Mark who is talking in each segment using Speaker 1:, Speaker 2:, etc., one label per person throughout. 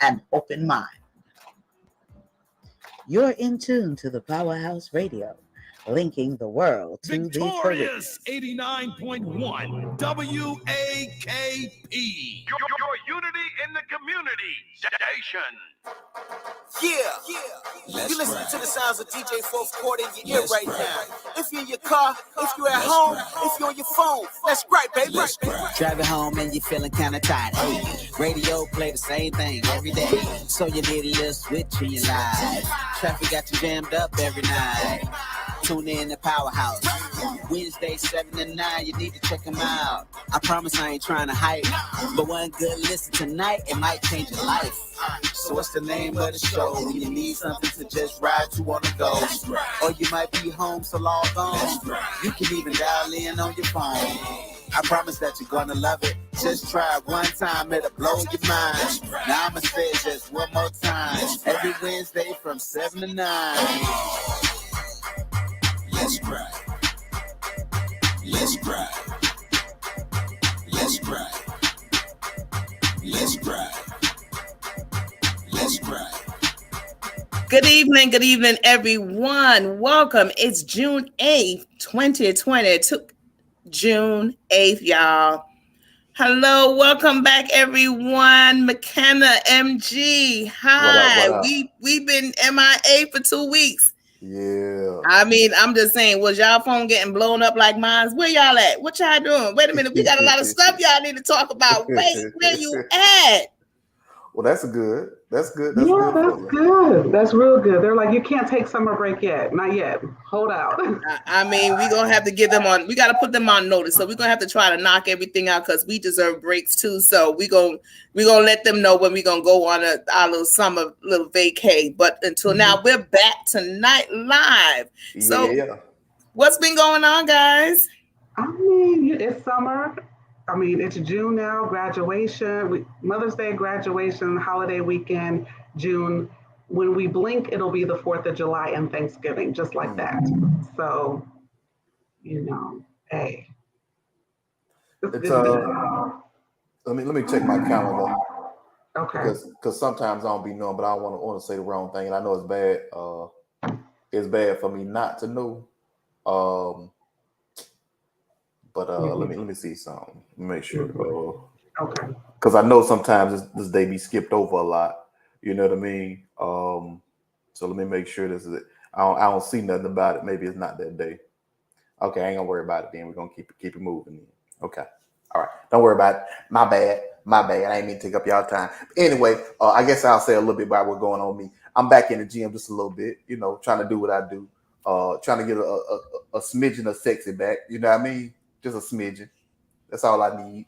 Speaker 1: and open mind. You're in tune to the Powerhouse Radio, linking the world to
Speaker 2: Victorious
Speaker 1: the
Speaker 2: 89.1 WAKP.
Speaker 3: Your unity in the community station.
Speaker 4: You listen to the sounds of DJ Fourth Quarter in your ear right now. If you're in your car, if you're at home, if you're on your phone, let's gripe, baby.
Speaker 5: Driving home and you're feeling kind of tired. Hey, radio play the same thing every day, so you need a little switch in your life. Traffic got you jammed up every night. Tune in to Powerhouse. Wednesday 7 to 9, you need to check them out. I promise I ain't trying to hype, but one good listen tonight, it might change your life. So what's the name of the show? When you need something to just ride to on the go, or you might be home, so log on. You can even dial in on your phone. I promise that you're gonna love it. Just try it one time, it'll blow your mind. Now I'ma say it just one more time. Every Wednesday from 7 to 9.
Speaker 4: Let's gripe. Let's gripe. Let's gripe. Let's gripe. Let's gripe.
Speaker 6: Good evening, everyone. Welcome. It's June 8th, 2020. June 8th, y'all. Hello, welcome back, everyone. McKenna, MG. Hi.
Speaker 7: What up?
Speaker 6: We've been MIA for 2 weeks.
Speaker 7: Yeah.
Speaker 6: I mean, I'm just saying, was y'all phone getting blown up like mine? Where y'all at? What y'all doing? Wait a minute, we got a lot of stuff y'all need to talk about. Wait, where you at?
Speaker 7: Well, that's good. That's good.
Speaker 8: That's good. That's real good. They're like, you can't take summer break yet. Not yet. Hold out.
Speaker 6: I mean, we're going to have to give them on. We got to put them on notice. So we're going to have to try to knock everything out because we deserve breaks too. So we're going to let them know when we're going to go on our little summer little vacay. But until now, we're back tonight live. So what's been going on, guys?
Speaker 8: I mean, it's summer. I mean, it's June now, graduation, Mother's Day, graduation, holiday weekend, June. When we blink, it'll be the 4th of July and Thanksgiving, just like that. So, hey.
Speaker 7: It's let me check my calendar.
Speaker 8: Okay.
Speaker 7: Because sometimes I don't be knowing, but I don't want to say the wrong thing, and I know it's bad. It's bad for me not to know. But let me see something. Make sure.
Speaker 8: Okay.
Speaker 7: Because I know sometimes this day be skipped over a lot. You know what I mean? So let me make sure this is it. I don't see nothing about it. Maybe it's not that day. Okay, I ain't gonna worry about it then. We're gonna keep it moving then. Okay. All right. Don't worry about it. My bad. I ain't mean to take up y'all time. Anyway, I guess I'll say a little bit about what's going on with me. I'm back in the gym just a little bit, trying to do what I do. Trying to get a smidgen of sexy back. You know what I mean? Just a smidgen. That's all I need.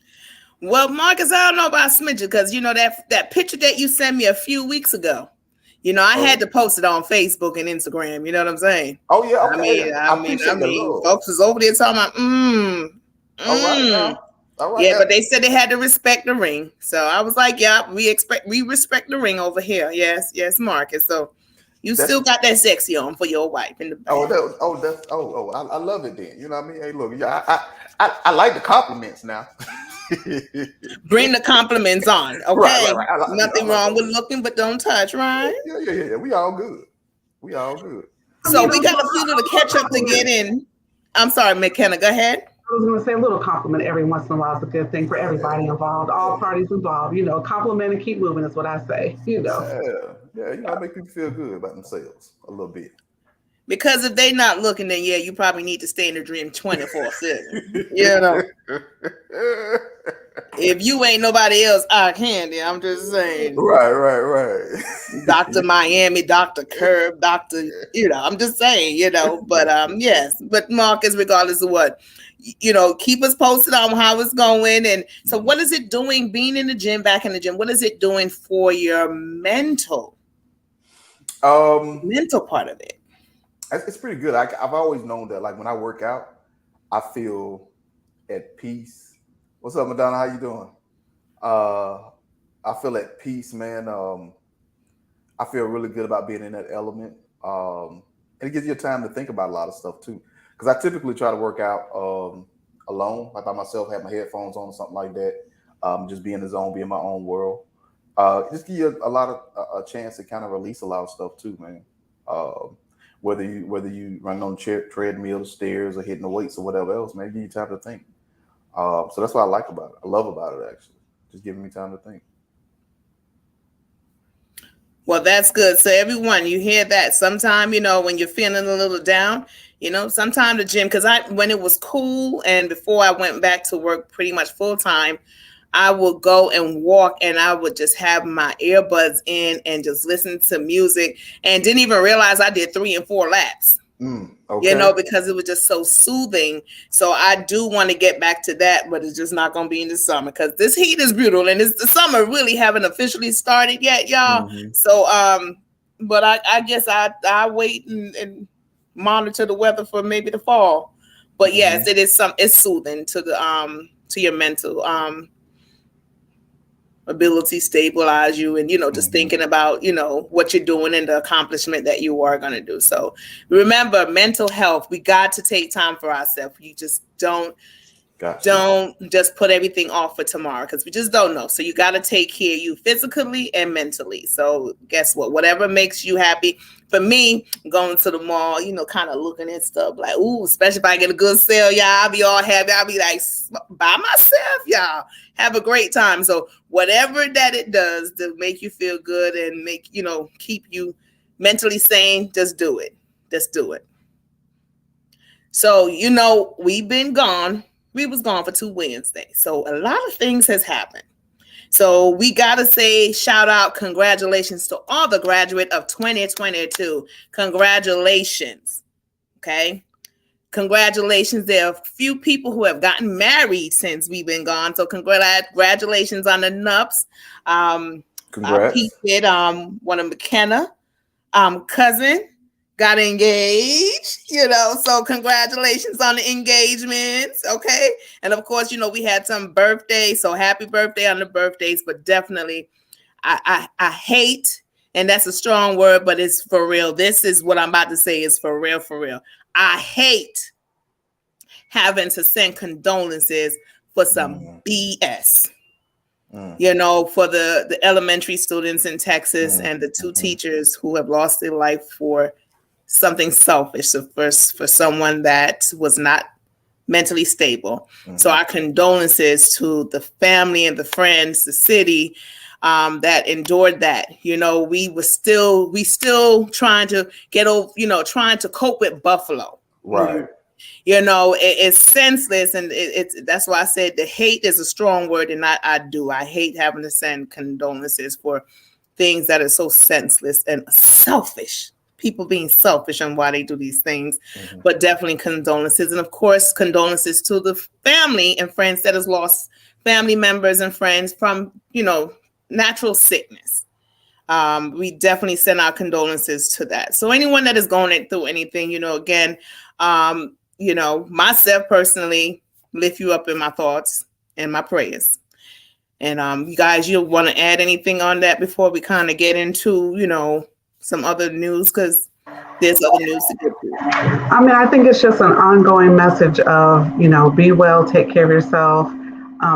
Speaker 6: Well, Marcus, I don't know about smidgen because that picture that you sent me a few weeks ago. I had to post it on Facebook and Instagram. You know what I'm saying?
Speaker 7: Oh yeah. Okay.
Speaker 6: I mean, folks was over there talking about
Speaker 7: All right.
Speaker 6: Yeah, but they said they had to respect the ring. So I was like, yeah, we respect the ring over here. Yes, Marcus. So you still got that sexy on for your wife in the back.
Speaker 7: I love it then. You know what I mean? Hey, look, I like the compliments now.
Speaker 6: Bring the compliments on, okay?
Speaker 7: Right.
Speaker 6: Nothing wrong with looking, but don't touch, right?
Speaker 7: Yeah. We all good.
Speaker 6: So we got a few little catch up to get in. I'm sorry, McKenna, go ahead.
Speaker 8: I was going to say a little compliment every once in a while is a good thing for everybody involved, all parties involved. Compliment and keep moving is what I say.
Speaker 7: Yeah. Make people feel good about themselves a little bit.
Speaker 6: Because if they not looking, then you probably need to stay in the dream 24/7. If you ain't nobody else eye candy, I'm just saying.
Speaker 7: Right.
Speaker 6: Dr. Miami, Dr. Curb, I'm just saying, But yes, but Marcus, regardless of what, keep us posted on how it's going. And so what is it doing being in the gym, back in the gym? What is it doing for your mental part of it?
Speaker 7: It's pretty good. I've always known that, like when I work out, I feel at peace. What's up, Madonna? How you doing? I feel at peace, man. I feel really good about being in that element. And it gives you time to think about a lot of stuff too. Because I typically try to work out alone, like by myself, have my headphones on or something like that. Just be in the zone, be in my own world. Just give you a lot of a chance to kind of release a lot of stuff too, man. Um, whether you run on treadmill, stairs, or hitting the weights or whatever else, man, give you time to think. So that's what I like about it. I love about it actually, just giving me time to think.
Speaker 6: Well, that's good. So everyone, you hear that? Sometime, when you're feeling a little down, sometime the gym, because when it was cool and before I went back to work pretty much full time, I would go and walk and I would just have my earbuds in and just listen to music and didn't even realize I did 3 and 4 laps.
Speaker 7: Okay.
Speaker 6: Because it was just so soothing. So I do want to get back to that, but it's just not going to be in the summer because this heat is brutal and the summer really haven't officially started yet, y'all.
Speaker 7: Mhm.
Speaker 6: So, but I guess I wait and monitor the weather for maybe the fall. But yes, it is it's soothing to the to your mental ability, stabilize you, and just thinking about what you're doing and the accomplishment that you are going to do. So remember, mental health, we got to take time for ourselves. You just don't just put everything off for tomorrow because we just don't know. So you got to take care of you physically and mentally. So guess what? Whatever makes you happy. For me, going to the mall, kind of looking at stuff like, ooh, especially if I get a good sale, y'all, I'll be all happy. I'll be like, by myself, y'all. Have a great time. So whatever that it does to make you feel good and make, keep you mentally sane, just do it. Just do it. So, we've been gone. We was gone for 2 Wednesdays. So a lot of things has happened. So we got to say, shout out, congratulations to all the graduate of 2022. Congratulations. Okay. Congratulations. There are a few people who have gotten married since we've been gone. So congratulations on the Nups.
Speaker 7: Congrats.
Speaker 6: Pete did, one of McKenna cousin got engaged, so congratulations on the engagements. Okay. And of course, we had some birthdays. So happy birthday on the birthdays, but definitely I hate, and that's a strong word, but it's for real. This is what I'm about to say is for real, for real. I hate having to send condolences for some BS. For the elementary students in Texas and the 2 teachers who have lost their life for something selfish, for someone that was not mentally stable. So our condolences to the family and the friends, the city that endured that. We still trying to get over, trying to cope with Buffalo.
Speaker 7: Right.
Speaker 6: It's senseless, and that's why I said the hate is a strong word, and I hate having to send condolences for things that are so senseless and selfish. People being selfish on why they do these things, but definitely condolences. And of course, condolences to the family and friends that has lost family members and friends from, natural sickness. We definitely send our condolences to that. So anyone that is going through anything, again, myself personally, lift you up in my thoughts and my prayers. And you guys, you want to add anything on that before we kind of get into, some other news, because there's other news to get to.
Speaker 8: I think it's just an ongoing message of, be well, take care of yourself,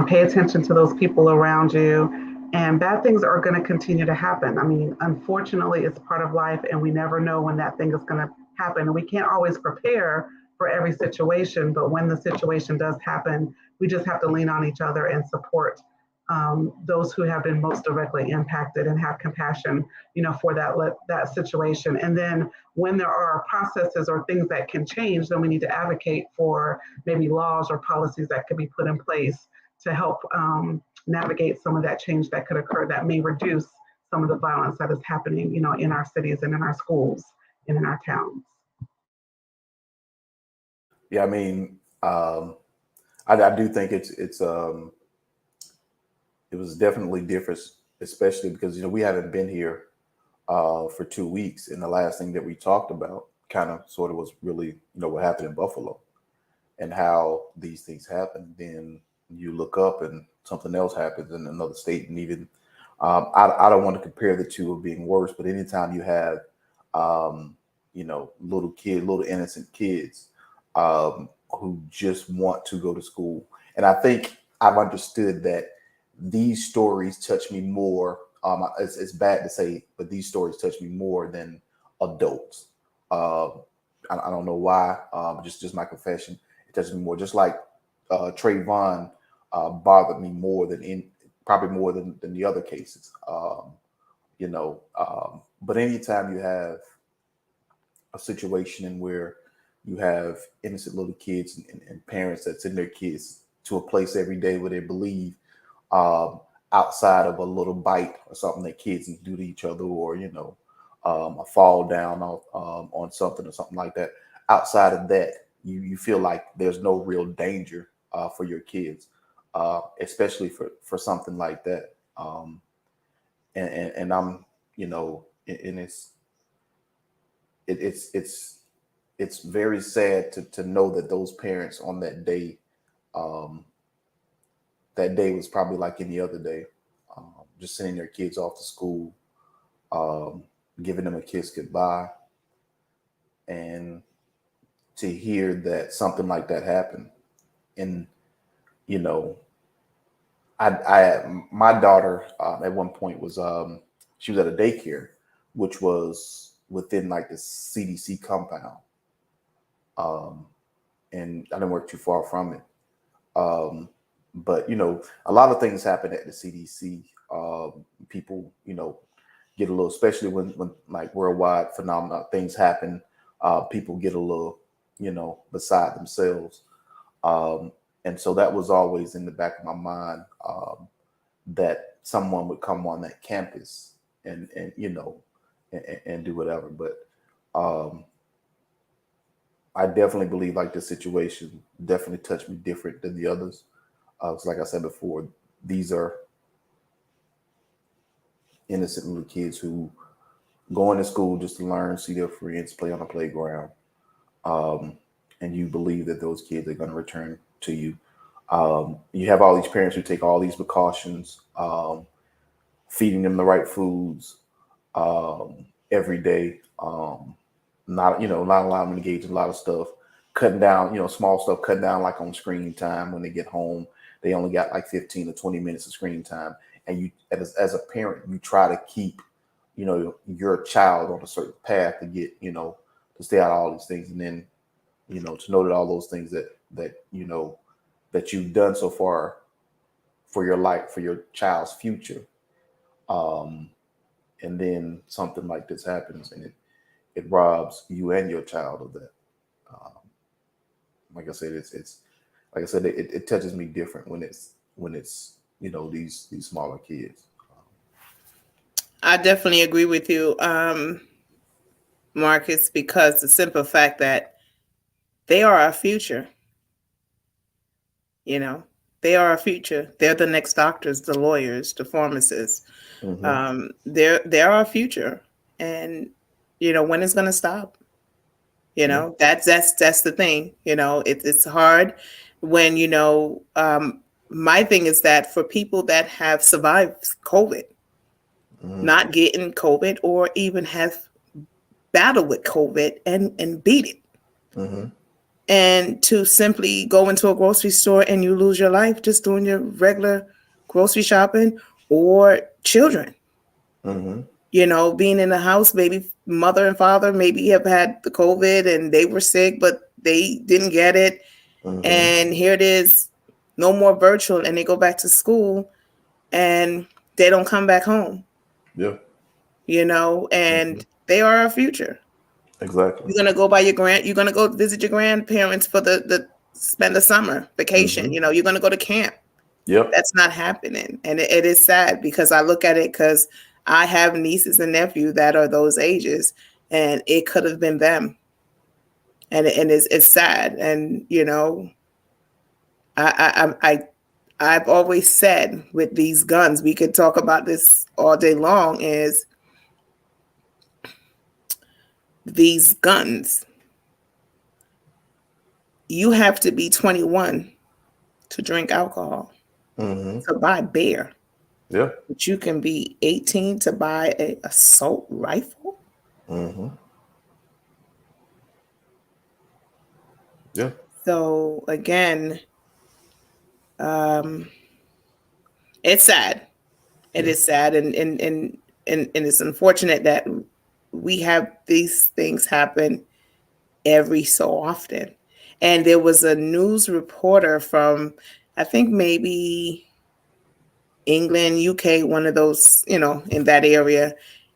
Speaker 8: pay attention to those people around you, and bad things are going to continue to happen. Unfortunately, it's part of life, and we never know when that thing is going to happen. And we can't always prepare for every situation, but when the situation does happen, we just have to lean on each other and support those who have been most directly impacted and have compassion, for that situation. And then when there are processes or things that can change, then we need to advocate for maybe laws or policies that could be put in place to help navigate some of that change that could occur that may reduce some of the violence that is happening, in our cities and in our schools and in our towns.
Speaker 7: Yeah, I do think it was definitely different, especially because we haven't been here for 2 weeks, and the last thing that we talked about kind of sort of was really what happened in Buffalo and how these things happen. Then you look up and something else happens in another state, and even I don't want to compare the two of being worse, but anytime you have little innocent kids who just want to go to school, and I think I've understood that these stories touch me more it's bad to say, but these stories touch me more than adults. Uh, I don't know why. Just my confession. It touches me more. Just like Trayvon bothered me more probably more than the other cases. But anytime you have a situation in where you have innocent little kids and parents that send their kids to a place every day where they believe outside of a little bite or something that kids do to each other, or a fall down on something or something like that. Outside of that, you feel like there's no real danger for your kids, especially for something like that. And I'm, and it's very sad to know that those parents on that day was probably like any other day, just sending their kids off to school, giving them a kiss goodbye, and to hear that something like that happened. And my daughter at one point was she was at a daycare, which was within like the CDC compound, and I didn't work too far from it. But a lot of things happen at the CDC. People, get a little, especially when like worldwide phenomena things happen. People get a little, beside themselves. And so that was always in the back of my mind, that someone would come on that campus and do whatever. But I definitely believe like this situation definitely touched me different than the others. So like I said before, these are innocent little kids who go into school just to learn, see their friends, play on the playground. And you believe that those kids are going to return to you. You have all these parents who take all these precautions, feeding them the right foods every day, not allowing them to engage in a lot of stuff, cutting down, small stuff, cutting down like on screen time. When they get home, they only got like 15 or 20 minutes of screen time. And you, as a parent, you try to keep, your child on a certain path to get, to stay out of all these things. And then, to know that all those things that you've done so far for your life, for your child's future. And then something like this happens and it robs you and your child of that. Like I said, it touches me different when it's these smaller kids.
Speaker 6: I definitely agree with you, Marcus, because the simple fact that they are our future. They are our future. They're the next doctors, the lawyers, the pharmacists.
Speaker 7: Mm-hmm.
Speaker 6: They're our future, and when it's going to stop. That's the thing. It's hard when my thing is that for people that have survived COVID,
Speaker 7: Mm-hmm.
Speaker 6: not getting COVID or even have battled with COVID and beat it.
Speaker 7: Mm-hmm.
Speaker 6: And to simply go into a grocery store and you lose your life just doing your regular grocery shopping, or children,
Speaker 7: Mm-hmm.
Speaker 6: Being in the house, maybe mother and father maybe have had the COVID and they were sick, but they didn't get it.
Speaker 7: Mm-hmm.
Speaker 6: And here it is, no more virtual, and they go back to school and they don't come back home.
Speaker 7: Yeah.
Speaker 6: And
Speaker 7: Mm-hmm.
Speaker 6: they are our future.
Speaker 7: Exactly.
Speaker 6: You're gonna go you're gonna go visit your grandparents for the spend the summer vacation.
Speaker 7: Mm-hmm.
Speaker 6: You're gonna go to camp.
Speaker 7: Yep.
Speaker 6: That's not happening. And it is sad because I look at it because I have nieces and nephews that are those ages, and it could have been them. And it's sad. And I've always said with these guns, we could talk about this all day long, is these guns, you have to be 21 to drink alcohol,
Speaker 7: Mm-hmm.
Speaker 6: to buy beer.
Speaker 7: Yeah.
Speaker 6: But you can be 18 to buy an assault rifle.
Speaker 7: Mm-hmm. Yeah.
Speaker 6: So again, it's sad. It is sad, and it's unfortunate that we have these things happen every so often. And there was a news reporter from, I think maybe England, UK, one of those, in that area,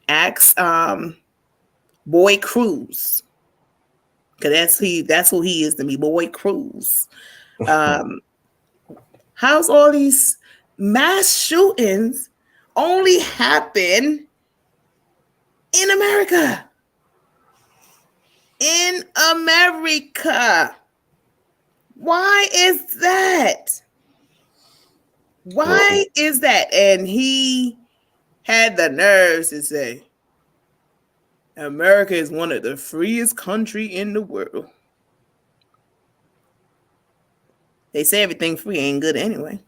Speaker 6: asked Boy Cruz, because that's who he is to me, Boy Cruz. How's all these mass shootings only happen in America? In America. Why is that? Why is that? And he had the nerves to say, America is one of the freest country in the world. They say everything free ain't good anyway.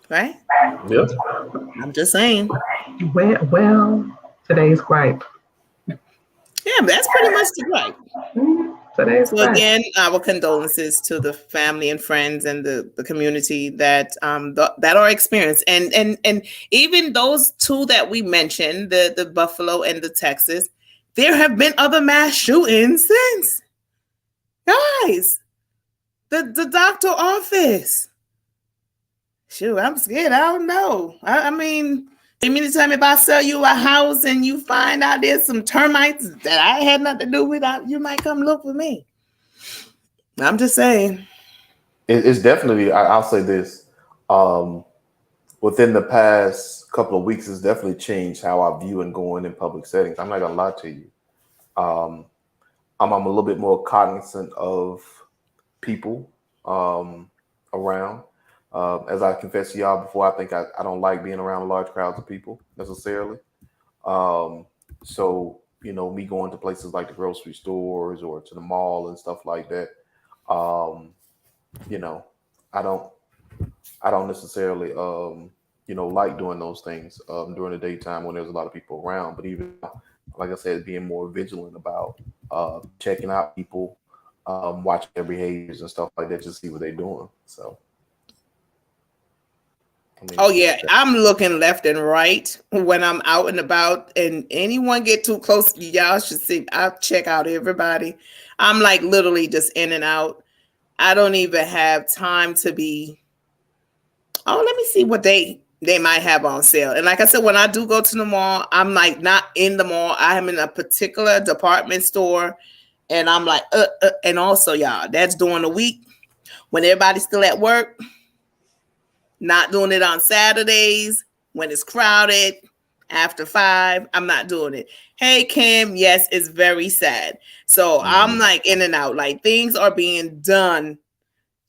Speaker 6: Right?
Speaker 7: Yep.
Speaker 6: I'm just saying.
Speaker 8: Well, today's gripe.
Speaker 6: Yeah, that's pretty much the gripe.
Speaker 8: Today's
Speaker 6: So
Speaker 8: gripe.
Speaker 6: again, our condolences to the family and friends and the community that that are experienced, and even those two that we mentioned, the Buffalo and the Texas, there have been other mass shootings since. Guys, the doctor office. Shoot, I'm scared. I don't know. I mean, you mean to tell me if I sell you a house and you find out there's some termites that I had nothing to do with, you might come look for me. I'm just saying.
Speaker 7: It's definitely, I'll say this, within the past couple of weeks, it's definitely changed how I view and going in public settings. I'm not gonna lie to you. I'm a little bit more cognizant of people around. As I confessed to y'all before, I think I don't like being around large crowds of people necessarily. So, me going to places like the grocery stores or to the mall and stuff like that, I don't necessarily, like doing those things during the daytime when there's a lot of people around. But even, like I said, being more vigilant about checking out people, watching their behaviors and stuff like that, just see what they're doing. So.
Speaker 6: Oh yeah, I'm looking left and right when I'm out and about, and anyone get too close, y'all should see. I'll check out everybody. I'm like literally just in and out. I don't even have time to be. Oh, let me see what they might have on sale. And like I said, when I do go to the mall, I'm like not in the mall. I am in a particular department store, and I'm like, and also y'all, that's during the week when everybody's still at work. Not doing it on Saturdays when it's crowded after 5. I'm not doing it. Hey, Kim. Yes, it's very sad. So I'm like in and out. Like things are being done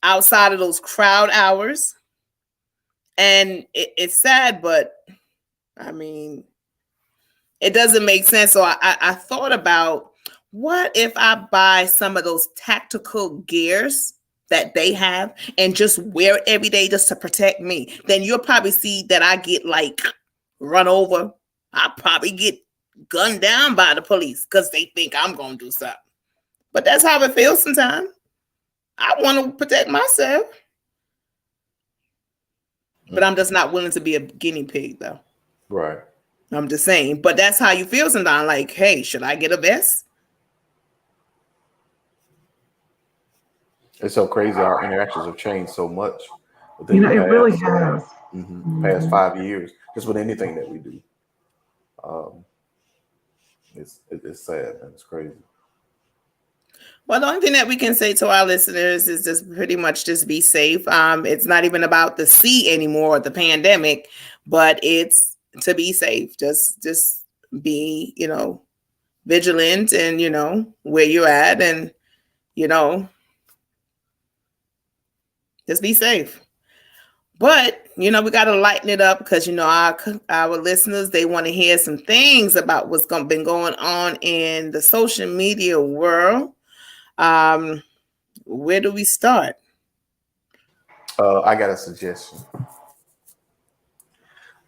Speaker 6: outside of those crowd hours. And it's sad, but I mean, it doesn't make sense. So I thought about, what if I buy some of those tactical gears that they have and just wear it every day just to protect me? Then you'll probably see that I get like run over. I'll probably get gunned down by the police because they think I'm going to do something. But that's how it feels sometimes. I want to protect myself. But I'm just not willing to be a guinea pig, though.
Speaker 7: Right.
Speaker 6: I'm just saying. But that's how you feel sometimes. Like, hey, should I get a vest?
Speaker 7: It's so crazy. Our interactions have changed so much.
Speaker 8: It really has.
Speaker 7: Past 5 years, just with anything that we do. It's sad, man. It's crazy.
Speaker 6: Well, the only thing that we can say to our listeners is just pretty much just be safe. It's not even about the C anymore, the pandemic, but it's to be safe. Just be, vigilant and, where you're at and, just be safe. But, we got to lighten it up because, our listeners, they want to hear some things about what's been going on in the social media world. Where do we start?
Speaker 7: I got a suggestion.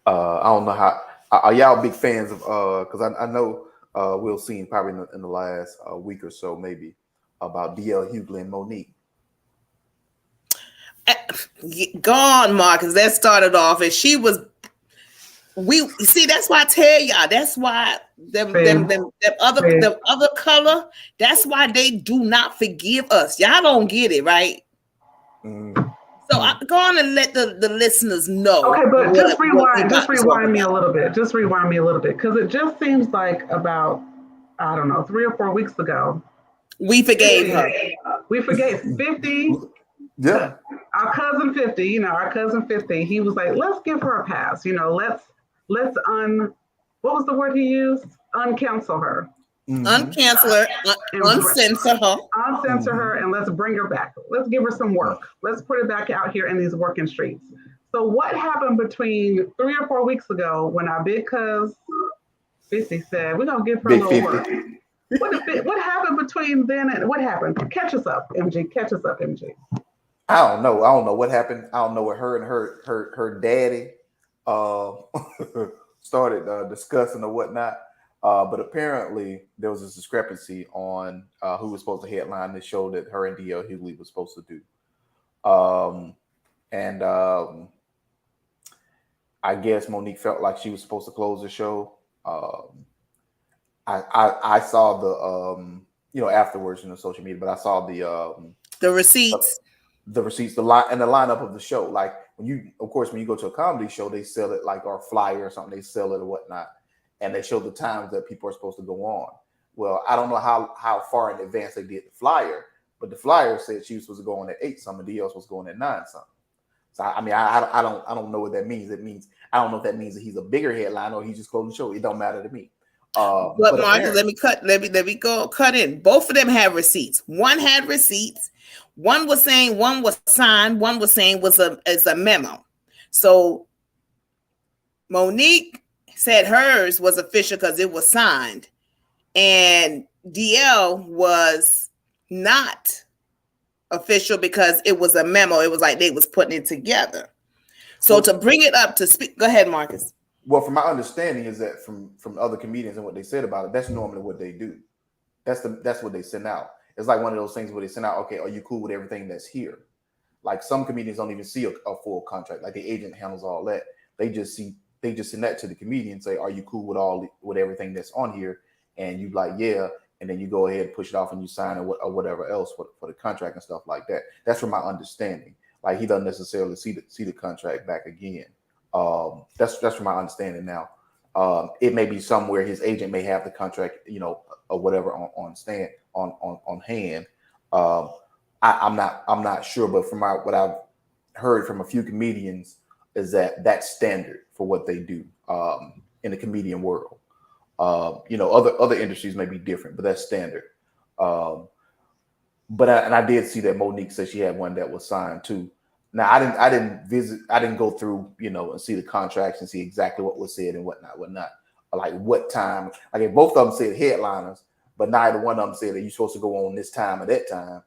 Speaker 7: I don't know how. Are y'all big fans of? Because I know Will seen probably in the last week or so, maybe, about DL Hughley and Monique.
Speaker 6: Gone, Marcus. That started off, and she was. We see. That's why I tell y'all. That's why them other color. That's why they do not forgive us. Y'all don't get it, right? So I'm going to let the listeners know.
Speaker 8: Okay, but just rewind me a little bit. Just rewind me a little bit, because it just seems like about, I don't know, 3 or 4 weeks ago,
Speaker 6: we forgave her.
Speaker 8: We forgave 50.
Speaker 7: Yeah.
Speaker 8: Our cousin 50, our cousin 50, he was like, let's give her a pass. Let's what was the word he used? Uncancel her.
Speaker 6: Uncancel her, uncensor her.
Speaker 8: Uncensor her, and let's bring her back. Let's give her some work. Let's put her back out here in these working streets. So what happened between 3 or 4 weeks ago when our big cuz 50 said, we're going to give her a little work? What happened between then and what happened? Catch us up, MG. Catch us up, MG.
Speaker 7: I don't know what happened. I don't know what her and her daddy started discussing or whatnot. But apparently there was a discrepancy on who was supposed to headline the show that her and DL Hughley was supposed to do. I guess Monique felt like she was supposed to close the show. I saw the afterwards in the social media, but I saw the
Speaker 6: receipts.
Speaker 7: The lineup of the show. Like when you go to a comedy show, they sell it like our flyer or something, they sell it or whatnot. And they show the times that people are supposed to go on. Well, I don't know how far in advance they did the flyer, but the flyer said she was supposed to go on at 8 something, the else was going at 9 something. So I mean, I don't know what that means. It means I don't know if that means that he's a bigger headline or he's just closing the show. It don't matter to me.
Speaker 6: But Marcus, let me go cut in. Both of them have receipts. One had receipts. One was saying one was signed. One was saying is a memo. So Monique said hers was official because it was signed, and DL was not official because it was a memo. It was like they was putting it together. So to bring it up to speak, go ahead, Marcus.
Speaker 7: Well, from my understanding is that from other comedians and what they said about it, that's normally what they do. That's what they send out. It's like one of those things where they send out, okay, are you cool with everything that's here? Like some comedians don't even see a full contract. Like the agent handles all that. They just send that to the comedian and say, are you cool with everything that's on here? And you like, yeah. And then you go ahead and push it off and you sign or whatever else for the contract and stuff like that. That's from my understanding. Like he doesn't necessarily see the contract back again. That's from my understanding now. It may be somewhere his agent may have the contract, or whatever on hand. I'm not sure, but from what I've heard from a few comedians is that that's standard for what they do in the comedian world. Other industries may be different, but that's standard. But I did see that Monique said she had one that was signed too. Now I didn't go through, and see the contracts and see exactly what was said and whatnot. Like what time, like if both of them said headliners, but neither one of them said that you're supposed to go on this time or that time,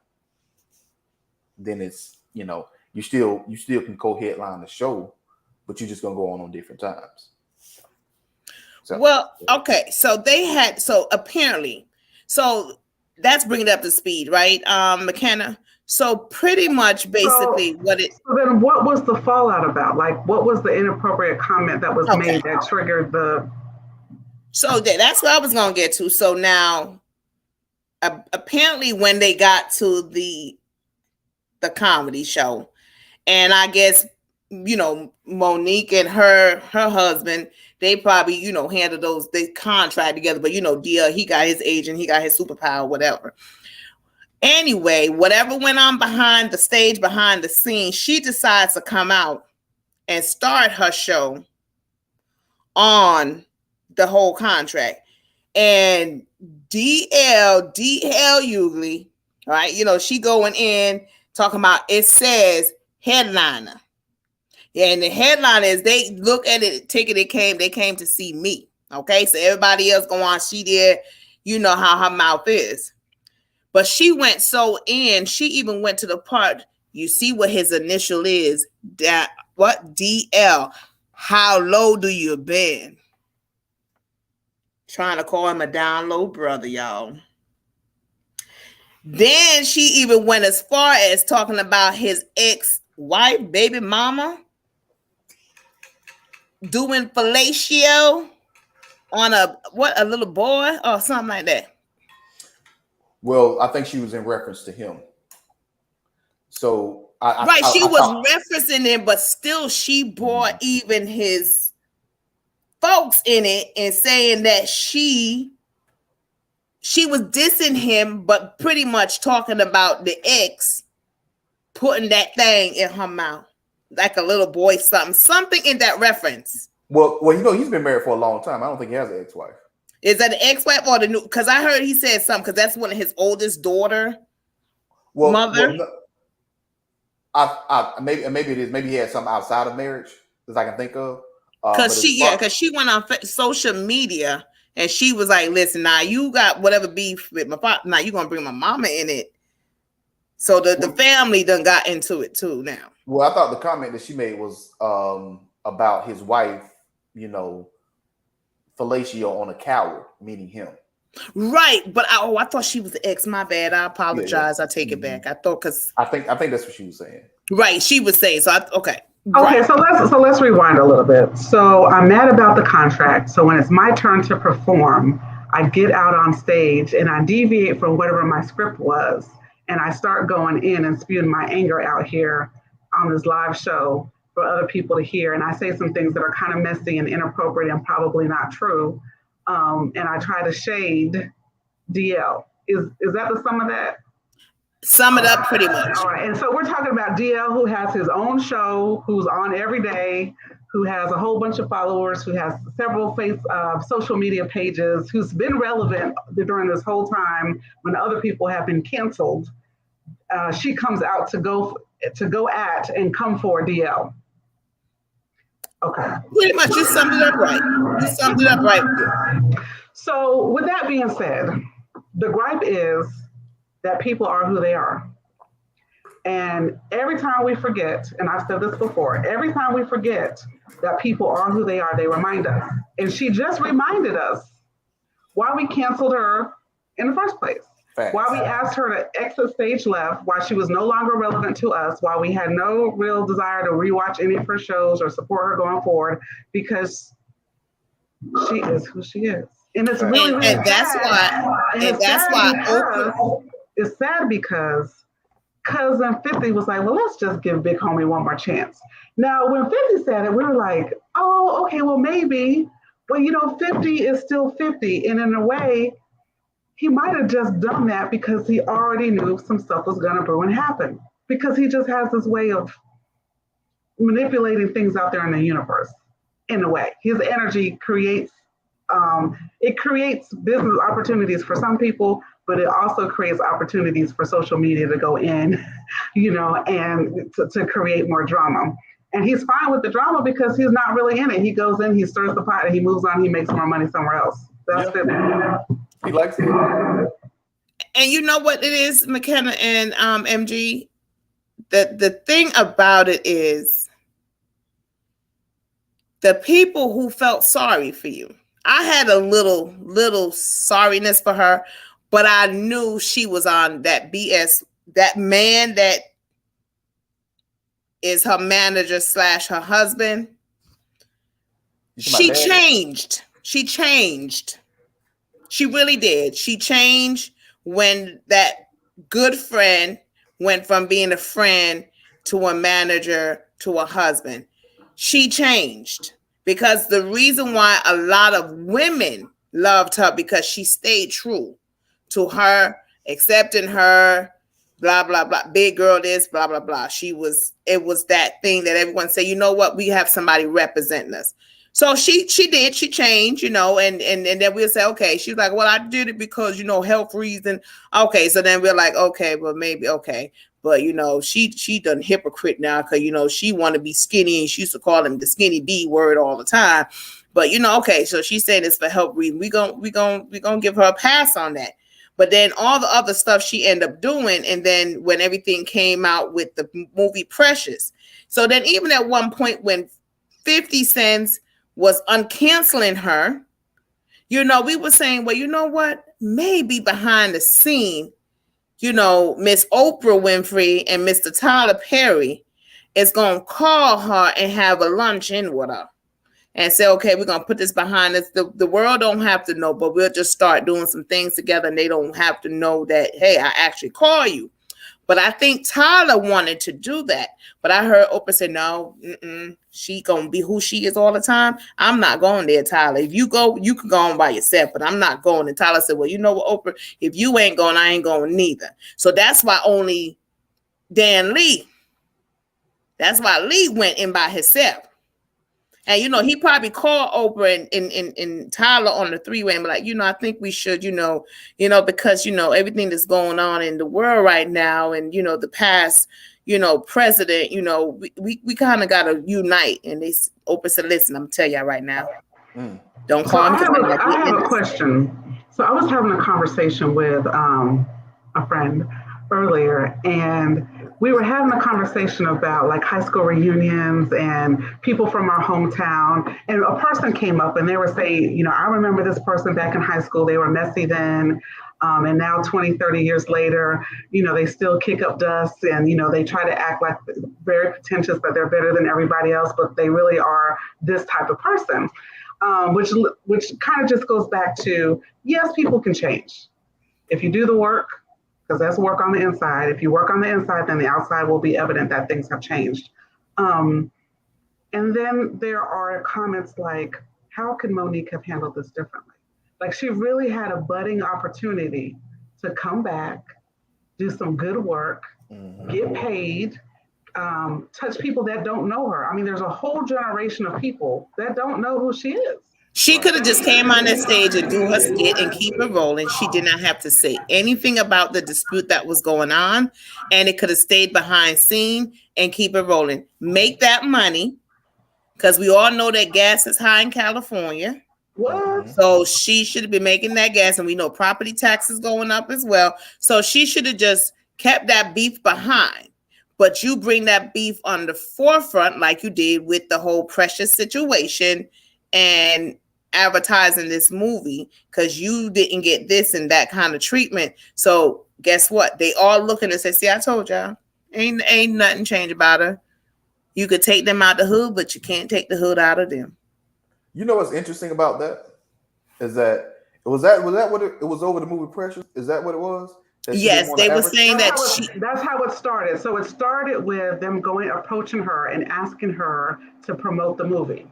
Speaker 7: then it's, you still can co-headline the show, but you're just gonna go on different times. So,
Speaker 6: well, okay. So apparently, that's bringing it up to speed, right? McKenna. So pretty much basically
Speaker 8: So then what was the fallout about? Like what was the inappropriate comment that was made that triggered the...
Speaker 6: So that's what I was going to get to. So now apparently when they got to the comedy show, and I guess, Monique and her husband, they probably, handled they contract together, but DL, he got his agent, he got his superpower, whatever. Anyway, whatever went on behind the stage, behind the scenes, she decides to come out and start her show on the whole contract. And DL Hughley, right? She going in talking about, it says headliner. Yeah, and the headline is, they look at it, ticket, they came to see me. Okay, so everybody else go on, she did, how her mouth is. But she went she even went to the part, you see what his initial is, that what DL, how low do you been? Trying to call him a down low brother, y'all. Then she even went as far as talking about his ex wife, baby mama, doing fellatio on a little boy or something like that?
Speaker 7: Well, I think she was in reference to him. So
Speaker 6: she was referencing him, but still she brought even his folks in it and saying that she was dissing him, but pretty much talking about the ex putting that thing in her mouth like a little boy, something in that reference.
Speaker 7: Well, he's been married for a long time. I don't think he has an ex-wife.
Speaker 6: Is that an ex-wife or the new? Because I heard he said something, because that's one of his oldest daughter. Mother.
Speaker 7: Maybe it is. Maybe he had something outside of marriage that I can think of.
Speaker 6: Because she went on social media and she was like, "Listen, now you got whatever beef with my father. Now you gonna bring my mama in it." So the family done got into it too now.
Speaker 7: Well, I thought the comment that she made was about his wife, fellatio on a coward, meaning him.
Speaker 6: Right, but I thought she was the ex. My bad. I apologize. Yeah. I take it back. I thought I
Speaker 7: think that's what she was saying.
Speaker 6: Right, she was saying. So okay.
Speaker 8: Okay, right. so let's rewind a little bit. So I'm mad about the contract. So when it's my turn to perform, I get out on stage and I deviate from whatever my script was, and I start going in and spewing my anger out here on this live show for other people to hear. And I say some things that are kind of messy and inappropriate and probably not true. And I try to shade DL. Is that the sum of that?
Speaker 6: Sum it up pretty much.
Speaker 8: All right. And so we're talking about DL, who has his own show, who's on every day, who has a whole bunch of followers, who has several social media pages, who's been relevant during this whole time when other people have been canceled. She comes out to go at and come for DL. Okay.
Speaker 6: Pretty much, you summed it up right.
Speaker 8: So with that being said, the gripe is that people are who they are. And every time we forget, and I've said this before, every time we forget that people are who they are, they remind us. And she just reminded us why we canceled her in the first place.
Speaker 7: Facts.
Speaker 8: Why we asked her to exit stage left, why she was no longer relevant to us, why we had no real desire to rewatch any of her shows or support her going forward, because she is who she is. And it's really, really
Speaker 6: and that's why
Speaker 8: it's sad because cousin 50 was like, well, let's just give Big Homie one more chance. Now, when 50 said it, we were like, oh, okay, well, maybe. But, 50 is still 50. And in a way, he might have just done that because he already knew some stuff was going to brew and happen. Because he just has this way of manipulating things out there in the universe, in a way. His energy creates business opportunities for some people, but it also creates opportunities for social media to go in, and to create more drama. And he's fine with the drama because he's not really in it. He goes in, he stirs the pot, and he moves on. He makes more money somewhere else. That's it.
Speaker 7: He likes it.
Speaker 6: And you know what it is, McKenna and MG? The thing about it is the people who felt sorry for you. I had a little sorriness for her, but I knew she was on that BS. That man that is her manager / her husband. She changed. She really did. She changed when that good friend went from being a friend to a manager to a husband. She changed. Because the reason why a lot of women loved her, because she stayed true to her, accepting her, blah, blah, blah, big girl this, blah, blah, blah. It was that thing that everyone said, you know what, we have somebody representing us. So she changed, and then we'll say, okay, she's like, well, I did it because, health reason. Okay, so then we're like, okay, well, maybe, okay. But, she done hypocrite now because, she want to be skinny, and she used to call him the skinny B word all the time. But, okay, so she's saying it's for health reason. We gonna give her a pass on that. But then all the other stuff she ended up doing, and then when everything came out with the movie Precious. So then even at one point when 50 Cent was uncanceling her, we were saying, well, you know what? Maybe behind the scene, Miss Oprah Winfrey and Mr. Tyler Perry is going to call her and have a luncheon with her and say, okay, we're going to put this behind us. The world don't have to know, but we'll just start doing some things together, and they don't have to know that, hey, I actually call you. But I think Tyler wanted to do that. But I heard Oprah say, no, she going to be who she is all the time. I'm not going there, Tyler. If you go, you can go on by yourself, but I'm not going. And Tyler said, well, you know what, Oprah, if you ain't going, I ain't going neither. So that's why only Lee went in by himself. And, you know, he probably called Oprah and Tyler on the three-way and be like, you know, I think we should, you know, because, you know, everything that's going on in the world right now and, you know, the past, you know, president, you know, we kind of got to unite. And Oprah said, listen, I'm going to tell y'all right now. Don't call me.
Speaker 8: I have a question. So I was having a conversation with a friend earlier, and we were having a conversation about like high school reunions and people from our hometown. And a person came up and they were saying, you know, I remember this person back in high school. They were messy then. And now 20, 30 years later, you know, they still kick up dust and, you know, they try to act like very pretentious that they're better than everybody else, but they really are this type of person, which kind of just goes back to, yes, people can change. If you do the work, because that's work on the inside. If you work on the inside, then the outside will be evident that things have changed. And then there are comments like, how could Monique have handled this differently? Like she really had a budding opportunity to come back, do some good work, get paid, touch people that don't know her. I mean, there's a whole generation of people that don't know who she is.
Speaker 6: She could have just came on that stage and do her skit and keep it rolling. She did not have to say anything about the dispute that was going on, and it could have stayed behind scene and keep it rolling. Make that money, because we all know that gas is high in California.
Speaker 8: What?
Speaker 6: So she should have been making that gas, and we know property taxes going up as well. So she should have just kept that beef behind. But you bring that beef on the forefront like you did with the whole Precious situation and advertising this movie because you didn't get this and that kind of treatment. So guess what? They all looking and say, see, I told y'all, ain't nothing changed about her. You could take them out the hood, but you can't take the hood out of them.
Speaker 7: You know what's interesting about that is that was that what it was over the movie Precious? Is that what it was?
Speaker 6: Yes, they were saying that
Speaker 8: that's how it started. So it started with them approaching her and asking her to promote the movie.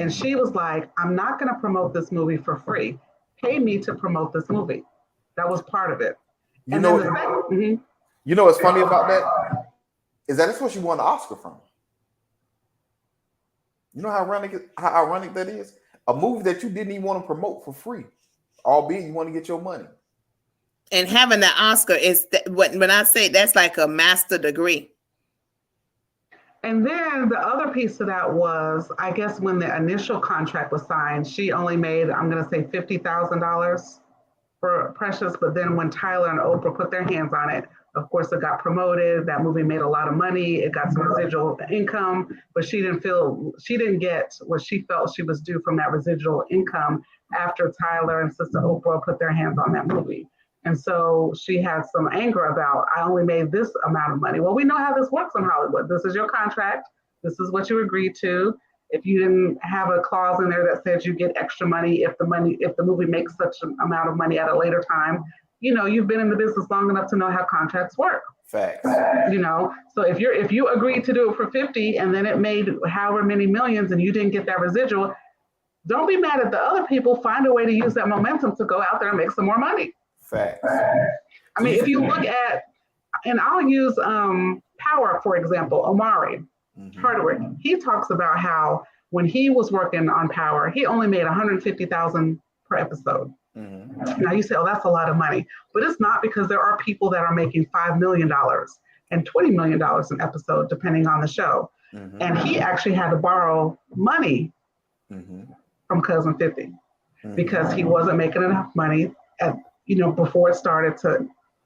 Speaker 8: And she was like, I'm not going to promote this movie for free. Pay me to promote this movie. That was part of it.
Speaker 7: You know what's funny about that? Is that that's what she won the Oscar from. You know how ironic that is? A movie that you didn't even want to promote for free, albeit you want to get your money.
Speaker 6: And having the Oscar is when I say that's like a master degree.
Speaker 8: And then the other piece of that was, I guess when the initial contract was signed, she only made, I'm going to say $50,000 for Precious. But then when Tyler and Oprah put their hands on it, of course, it got promoted. That movie made a lot of money. It got some residual income, but she didn't get what she felt she was due from that residual income after Tyler and Sister Oprah put their hands on that movie. And so she had some anger about, I only made this amount of money. Well, we know how this works in Hollywood. This is your contract. This is what you agreed to. If you didn't have a clause in there that says you get extra money if the movie makes such an amount of money at a later time, you know, you've been in the business long enough to know how contracts work.
Speaker 7: Facts.
Speaker 8: You know, so if you agreed to do it for 50 and then it made however many millions and you didn't get that residual, don't be mad at the other people. Find a way to use that momentum to go out there and make some more money.
Speaker 7: Facts.
Speaker 8: I mean, if you look at, and I'll use Power, for example, Omari Hardwick. He talks about how when he was working on Power, he only made $150,000 per episode. Now you say, oh, that's a lot of money, but it's not, because there are people that are making $5 million and $20 million an episode, depending on the show. And he actually had to borrow money from Cousin 50 because he wasn't making enough money before it started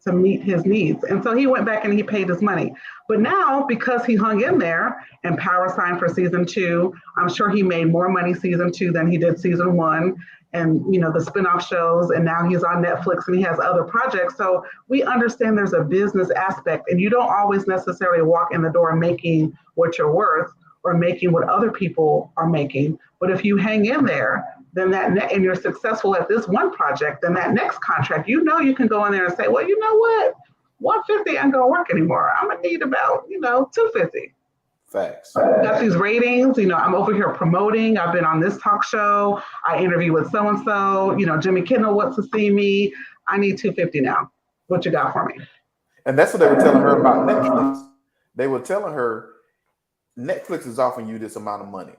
Speaker 8: to meet his needs. And so he went back and he paid his money. But now, because he hung in there and Power signed for season 2, I'm sure he made more money season 2 than he did season 1. And, you know, the spinoff shows, and now he's on Netflix and he has other projects. So we understand there's a business aspect, and you don't always necessarily walk in the door making what you're worth or making what other people are making. But if you hang in there, then and you're successful at this one project, then that next contract, you know, you can go in there and say, well, you know what, 150 ain't gonna work anymore. I'm gonna need about, 250.
Speaker 7: Facts.
Speaker 8: Got these ratings, I'm over here promoting. I've been on this talk show. I interview with so-and-so, Jimmy Kimmel wants to see me. I need 250 now. What you got for me?
Speaker 7: And that's what they were telling her about Netflix. They were telling her, Netflix is offering you this amount of money.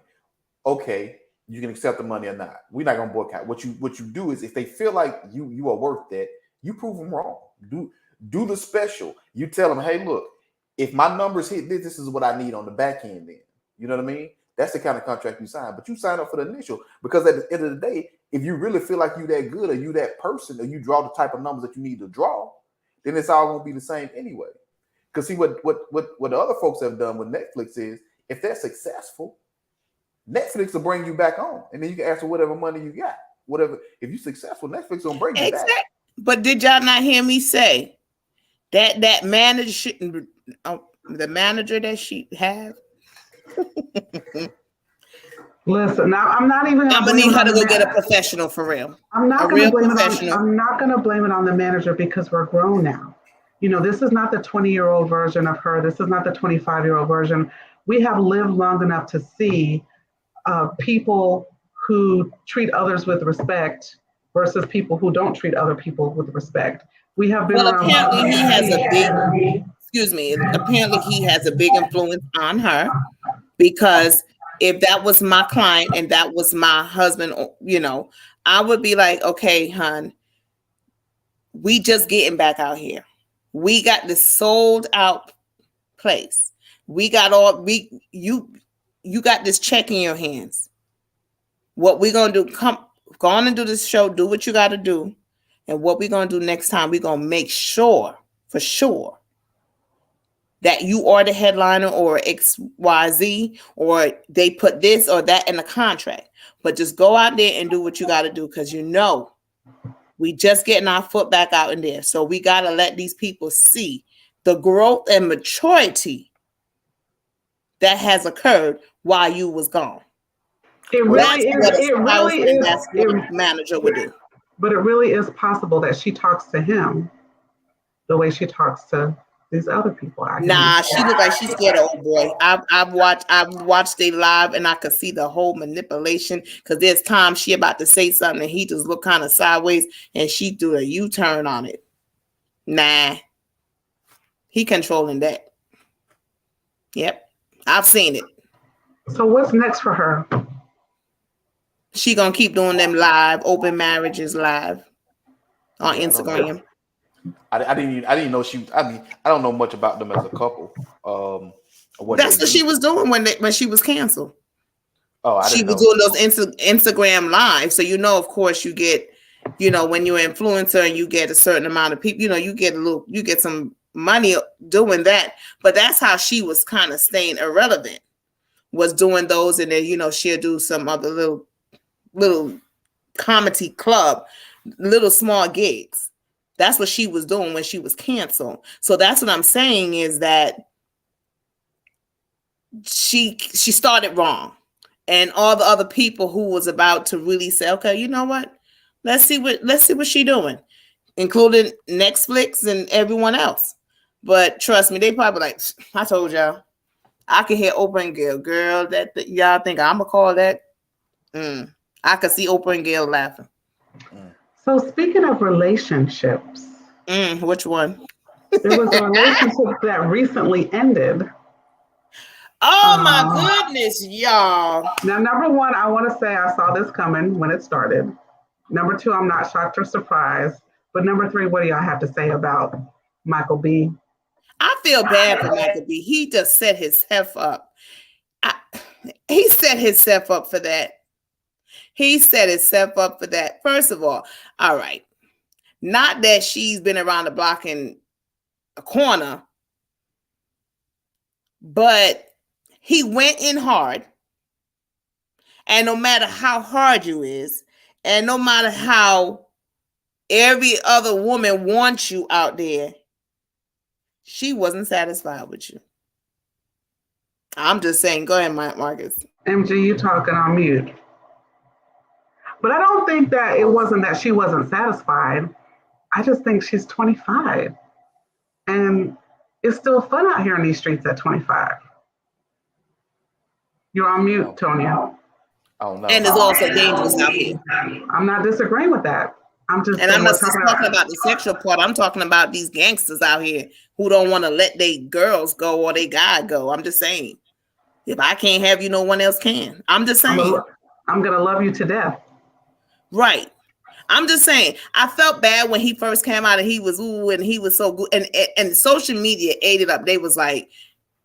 Speaker 7: Okay, you can accept the money or not. We're not gonna boycott. What you do is, if they feel like you are worth that, you prove them wrong. Do the special. You tell them, hey, look, if my numbers hit this is what I need on the back end. Then you know what I mean. That's the kind of contract you sign. But you sign up for the initial, because at the end of the day, if you really feel like you that good or you that person or you draw the type of numbers that you need to draw, then it's all gonna be the same anyway. Because see what the other folks have done with Netflix is, if they're successful, Netflix will bring you back on, and then you can ask for whatever money you got. Whatever, if you're successful, Netflix will bring you back.
Speaker 6: But did y'all not hear me say that manager, the manager that she have?
Speaker 8: Listen, now I'm not even.
Speaker 6: I'm gonna need her to go get a professional for real.
Speaker 8: I'm not going to blame it on. I'm not going to blame it on the manager, because we're grown now. This is not the 20-year-old version of her. This is not the 25-year-old version. We have lived long enough to see people who treat others with respect versus people who don't treat other people with respect. We have been around.
Speaker 6: Apparently he has a big. Excuse me. Apparently he has a big influence on her, because if that was my client and that was my husband, I would be like, okay, hon, we just getting back out here. We got this sold out place. We got you got this check in your hands. What we gonna do? Go on and do this show. Do what you got to do. And what we gonna do next time? We gonna make sure, for sure, that you are the headliner or XYZ, or they put this or that in the contract. But just go out there and do what you got to do, because we just getting our foot back out in there. So we got to let these people see the growth and maturity that has occurred while you was gone.
Speaker 8: It really is.
Speaker 6: That's what a manager would do.
Speaker 8: But it really is possible that she talks to him the way she talks to these other people.
Speaker 6: Nah, she look like she's scared of old boy. I've watched it live, and I could see the whole manipulation, because there's times she about to say something and he just look kind of sideways and she do a U-turn on it. Nah, he controlling that. Yep, I've seen it.
Speaker 8: So what's next for her?
Speaker 6: She gonna keep doing them live open marriages live on Instagram.
Speaker 7: I didn't know she. I don't know much about them as a couple.
Speaker 6: That's what she was doing when she was canceled.
Speaker 7: Oh,
Speaker 6: she was doing those Instagram lives. So of course, you get, when you're an influencer and you get a certain amount of people, you get some money doing that. But that's how she was kind of staying irrelevant, was doing those, and then she'll do some other little comedy club, little small gigs. That's what she was doing when she was canceled. So that's what I'm saying, is that she started wrong. And all the other people who was about to really say, okay, you know what? Let's see what she doing, including Netflix and everyone else. But trust me, they probably like, I told y'all, I can hear Oprah and Gail, girl, that y'all think I'm gonna call that. I could see Oprah and Gail laughing.
Speaker 8: So speaking of relationships,
Speaker 6: which one?
Speaker 8: There was a relationship that recently ended.
Speaker 6: Oh my goodness, y'all.
Speaker 8: Now, number one, I want to say I saw this coming when it started. Number two, I'm not shocked or surprised. But number three, what do y'all have to say about Michael B?
Speaker 6: I feel bad for Michael B. He just set himself up. He set himself up for that. He set himself up for that. First of all right. Not that she's been around the block in a corner, but he went in hard. And no matter how hard you is, and no matter how every other woman wants you out there, she wasn't satisfied with you. I'm just saying, go ahead, Marcus.
Speaker 8: MG, you talking on mute. But I don't think that it wasn't that she wasn't satisfied. I just think she's 25. And it's still fun out here in these streets at 25. You're on mute, Tonya.
Speaker 7: Oh no.
Speaker 6: And it's also dangerous out here.
Speaker 8: I'm not disagreeing with that. I'm just
Speaker 6: not just talking about the sexual part. I'm talking about these gangsters out here who don't want to let their girls go or their guy go. I'm just saying, if I can't have you, no one else can. I'm just saying.
Speaker 8: I'm gonna love you to death.
Speaker 6: Right. I'm just saying. I felt bad when he first came out and he was and he was so good. And social media ate it up. They was like,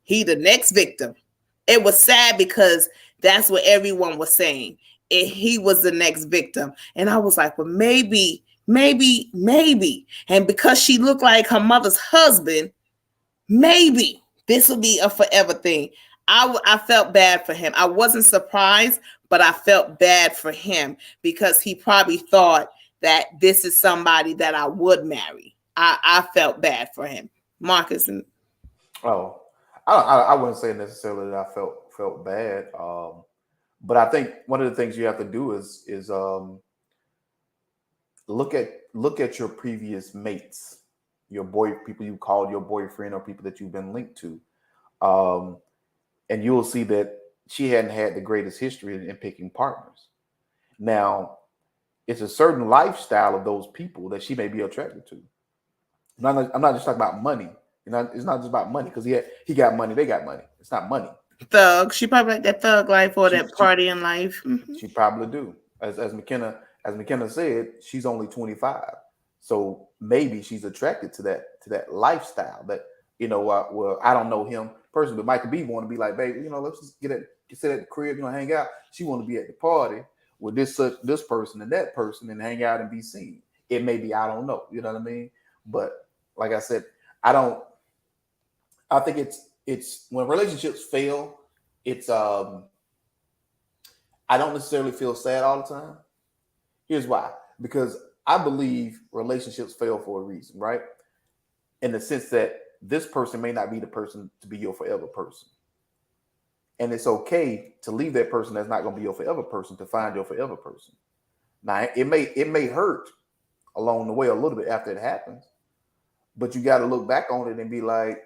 Speaker 6: he the next victim. It was sad because that's what everyone was saying. He was the next victim. And I was like, well, maybe. And because she looked like her mother's husband, maybe this will be a forever thing. I felt bad for him. I wasn't surprised, but I felt bad for him because he probably thought that this is somebody that I would marry. I felt bad for him. Marcus.
Speaker 7: I wouldn't say necessarily that I felt bad. But I think one of the things you have to do is look at your previous mates, people you called your boyfriend or people that you've been linked to, and you'll see that she hadn't had the greatest history in picking partners. Now, it's a certain lifestyle of those people that she may be attracted to. I'm not just talking about money. It's not just about money because he got money, they got money. It's not money.
Speaker 6: Thug. She probably like that thug life or that partying life. Mm-hmm.
Speaker 7: She probably do. As McKenna said, she's only 25. So maybe she's attracted to that lifestyle that, well, I don't know him personally, but Michael B want to be like, baby, let's just sit at the crib, hang out. She want to be at the party with this person and that person and hang out and be seen. It may be, I don't know. You know what I mean? But like I said, I think it's when relationships fail, I don't necessarily feel sad all the time. Here's why. Because I believe relationships fail for a reason, right? In the sense that this person may not be the person to be your forever person. And it's okay to leave that person that's not going to be your forever person to find your forever person. Now, it may hurt along the way a little bit after it happens, but you got to look back on it and be like,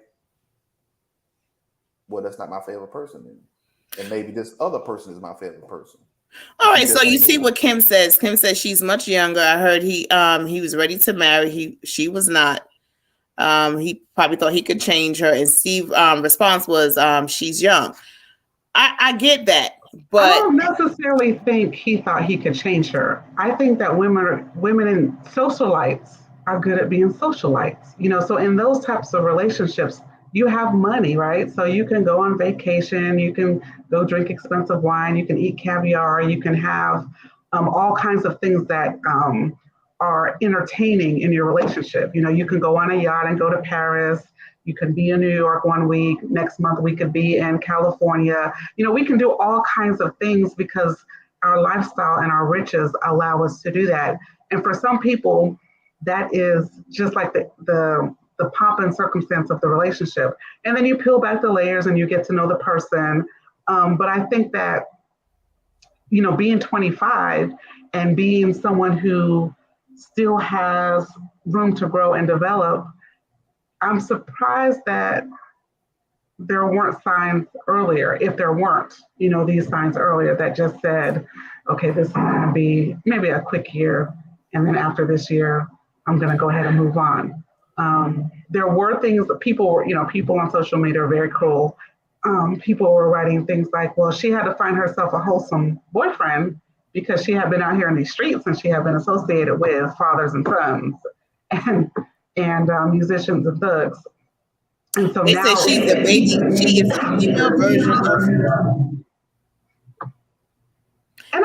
Speaker 7: well, that's not my favorite person then. And maybe this other person is my favorite person.
Speaker 6: All right, so you see what Kim says. Kim says she's much younger. I heard he was ready to marry. She was not. He probably thought he could change her. And Steve's response was, she's young. I get that, but
Speaker 8: I don't necessarily think he thought he could change her. I think that women in socialites are good at being socialites. So in those types of relationships, you have money, right? So you can go on vacation, you can go drink expensive wine, you can eat caviar, you can have all kinds of things that are entertaining in your relationship. You can go on a yacht and go to Paris. You can be in New York one week. Next month, we could be in California. We can do all kinds of things because our lifestyle and our riches allow us to do that. And for some people, that is just like the pomp and circumstance of the relationship. And then you peel back the layers and you get to know the person. But I think that, being 25 and being someone who still has room to grow and develop, I'm surprised that there weren't signs earlier, if there weren't, these signs earlier that just said, okay, this is going to be maybe a quick year. And then after this year, I'm going to go ahead and move on. There were things that people on social media are very cruel. People were writing things like, well, she had to find herself a wholesome boyfriend because she had been out here in these streets and she had been associated with fathers and sons and musicians and thugs. And so
Speaker 6: they
Speaker 8: now
Speaker 6: say she is the female version of.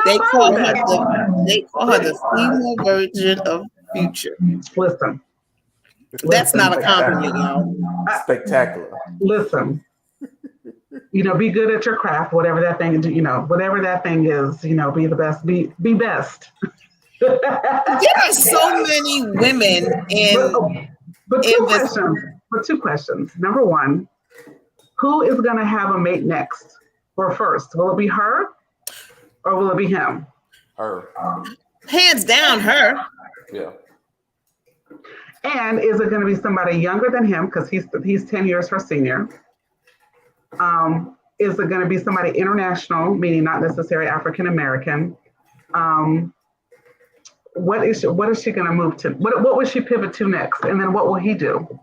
Speaker 6: They call her the female version of future.
Speaker 8: Listen.
Speaker 6: That's not a compliment, y'all.
Speaker 7: Spectacular.
Speaker 8: Listen. Be good at your craft, whatever that thing is, whatever that thing is, be the best, be best.
Speaker 6: There are so many women
Speaker 8: but two questions. Number one, who is going to have a mate next or first? Will it be her or will it be him?
Speaker 7: Her.
Speaker 6: Hands down, her.
Speaker 7: Yeah.
Speaker 8: And is it going to be somebody younger than him because he's 10 years her senior? Is it going to be somebody international, meaning not necessarily African American? What is she going to move to? What will she pivot to next? And then what will he do?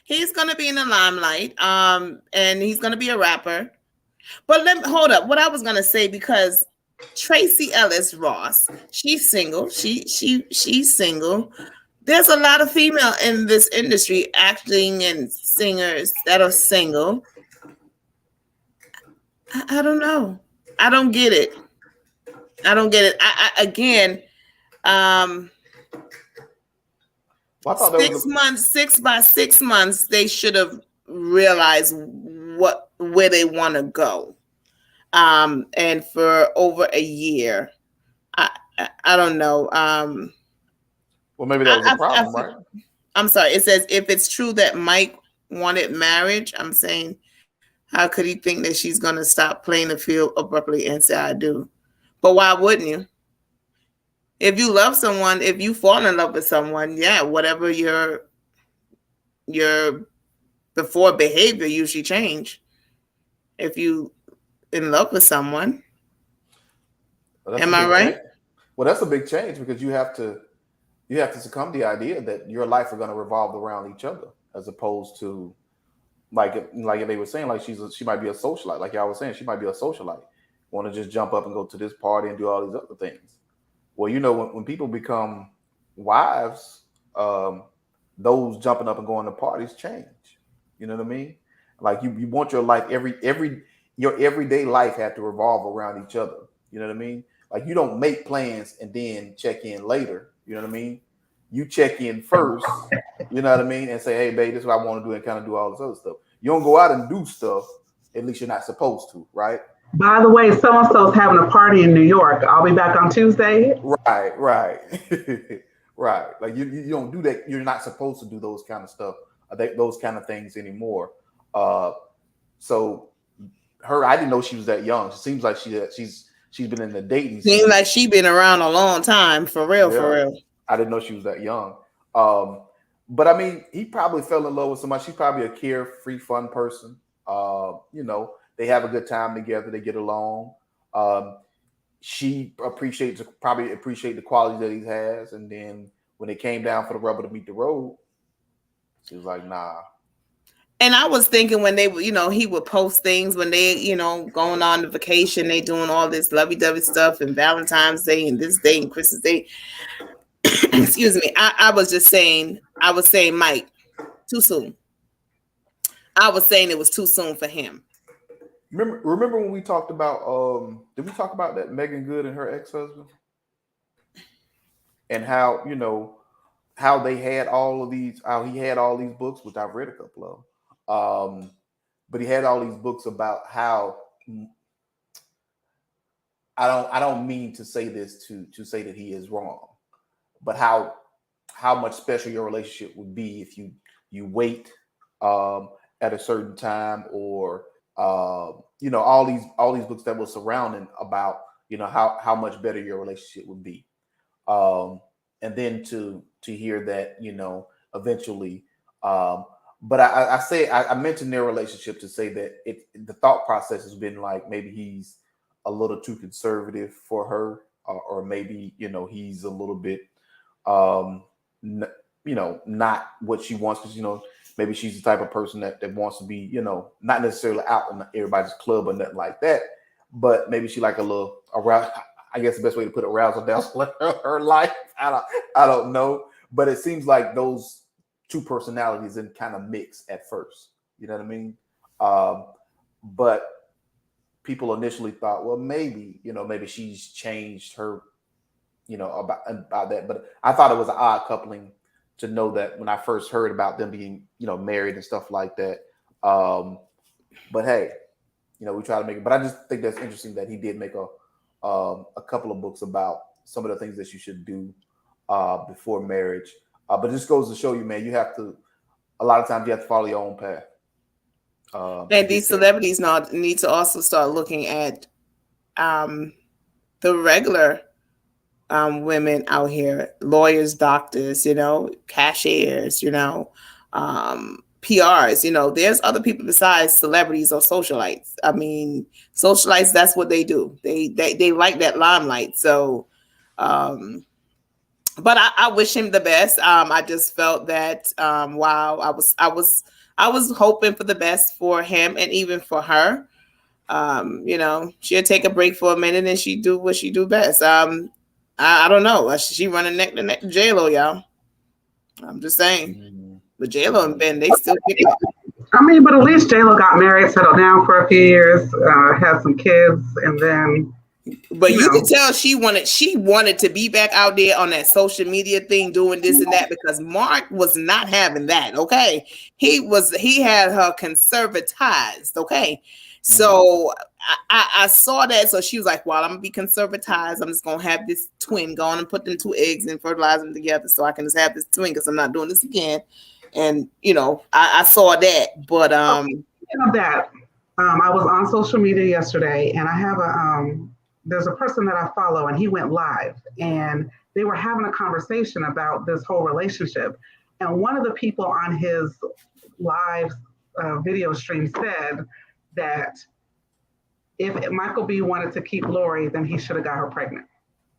Speaker 6: He's going to be in the limelight, and he's going to be a rapper. But hold up. What I was going to say, because Tracy Ellis Ross, she's single. She's single. There's a lot of female in this industry, acting and singers that are single. I don't know. I don't get it. Again,
Speaker 7: Well, I thought
Speaker 6: 6 months, 6 by 6 months, they should have realized where they want to go. And for over a year, I don't know.
Speaker 7: Well, maybe that was the problem, right?
Speaker 6: I'm sorry. It says if it's true that Mike wanted marriage, I'm saying, how could he think that she's going to stop playing the field abruptly and say, I do? But why wouldn't you? If you love someone, if you fall in love with someone, yeah, whatever your before behavior usually change. If you in love with someone, am I right?
Speaker 7: Well, that's a big change because you have to succumb to the idea that your life are going to revolve around each other, as opposed to like they were saying, like she might be a socialite, like y'all was saying, she might be a socialite, want to just jump up and go to this party and do all these other things. Well, when people become wives, those jumping up and going to parties change. You know what I mean? Like you want your life your everyday life have to revolve around each other. You know what I mean? Like you don't make plans and then check in later. You know what I mean? You check in first, you know what I mean? And say, hey, babe, this is what I want to do, and kind of do all this other stuff. You don't go out and do stuff, at least you're not supposed to, right?
Speaker 8: By the way, so-and-so is having a party in New York. I'll be back on Tuesday.
Speaker 7: Right. Right. Like you don't do that. You're not supposed to do those kind of stuff, those kind of things anymore. So I didn't know she was that young. It seems like she's been in the dating scene.
Speaker 6: Seems like she's been around a long time, for real,
Speaker 7: Yeah.
Speaker 6: for real.
Speaker 7: I didn't know she was that young. But I mean, he probably fell in love with somebody. She's probably a carefree, fun person. They have a good time together. They get along. She probably appreciate the qualities that he has. And then when it came down for the rubber to meet the road, she was like, nah.
Speaker 6: And I was thinking when they, he would post things when they, going on the vacation, they doing all this lovey-dovey stuff and Valentine's Day and this day and Christmas Day. Excuse me. I was saying, Mike, too soon. I was saying it was too soon for him.
Speaker 7: Remember when we talked about, did we talk about that Megan Good and her ex-husband? And how, how they had how he had all these books, which I've read a couple of. But he had all these books about how I don't mean to say this to say that he is wrong, but how much special your relationship would be if you wait at a certain time, or all these books that were surrounding about how much better your relationship would be, and then to hear that eventually. But I mentioned their relationship to say that the thought process has been like maybe he's a little too conservative for her, or maybe he's a little bit not what she wants, because maybe she's the type of person that wants to be not necessarily out in everybody's club or nothing like that, but maybe she like a little around. I guess the best way to put it, arousal down her life. I don't know, but it seems like those two personalities and kind of mix at first. You know what I mean? But people initially thought, well, maybe she's changed her about that. But I thought it was an odd coupling to know that when I first heard about them being, married and stuff like that. But hey, we try to make it. But I just think that's interesting that he did make a couple of books about some of the things that you should do before marriage. But it just goes to show you, man, a lot of times you have to follow your own path.
Speaker 6: And these celebrities now need to also start looking at the regular women out here, lawyers, doctors, cashiers, PRs, there's other people besides celebrities or socialites. I mean, socialites, that's what they do. They like that limelight. So, but I wish him the best. I just felt that, wow, I was hoping for the best for him and even for her. She'll take a break for a minute and she do what she do best. I don't know. She running neck to neck to J-Lo, y'all. I'm just saying. But J-Lo and Ben, they still pick up.
Speaker 8: I mean, but at least J-Lo got married, settled down for a few years, had some kids, and then.
Speaker 6: But you could tell she wanted to be back out there on that social media thing, doing this and that, because Mark was not having that. Okay, he had her conservatized. Okay, so I saw that. So she was like, "Well, I'm gonna be conservatized. I'm just gonna have this twin, go on and put them 2 eggs and fertilize them together, so I can just have this twin because I'm not doing this again." And I saw that, but
Speaker 8: that I was on social media yesterday, and I have there's a person that I follow, and he went live, and they were having a conversation about this whole relationship. And one of the people on his live video stream said that if Michael B wanted to keep Lori, then he should have got her pregnant.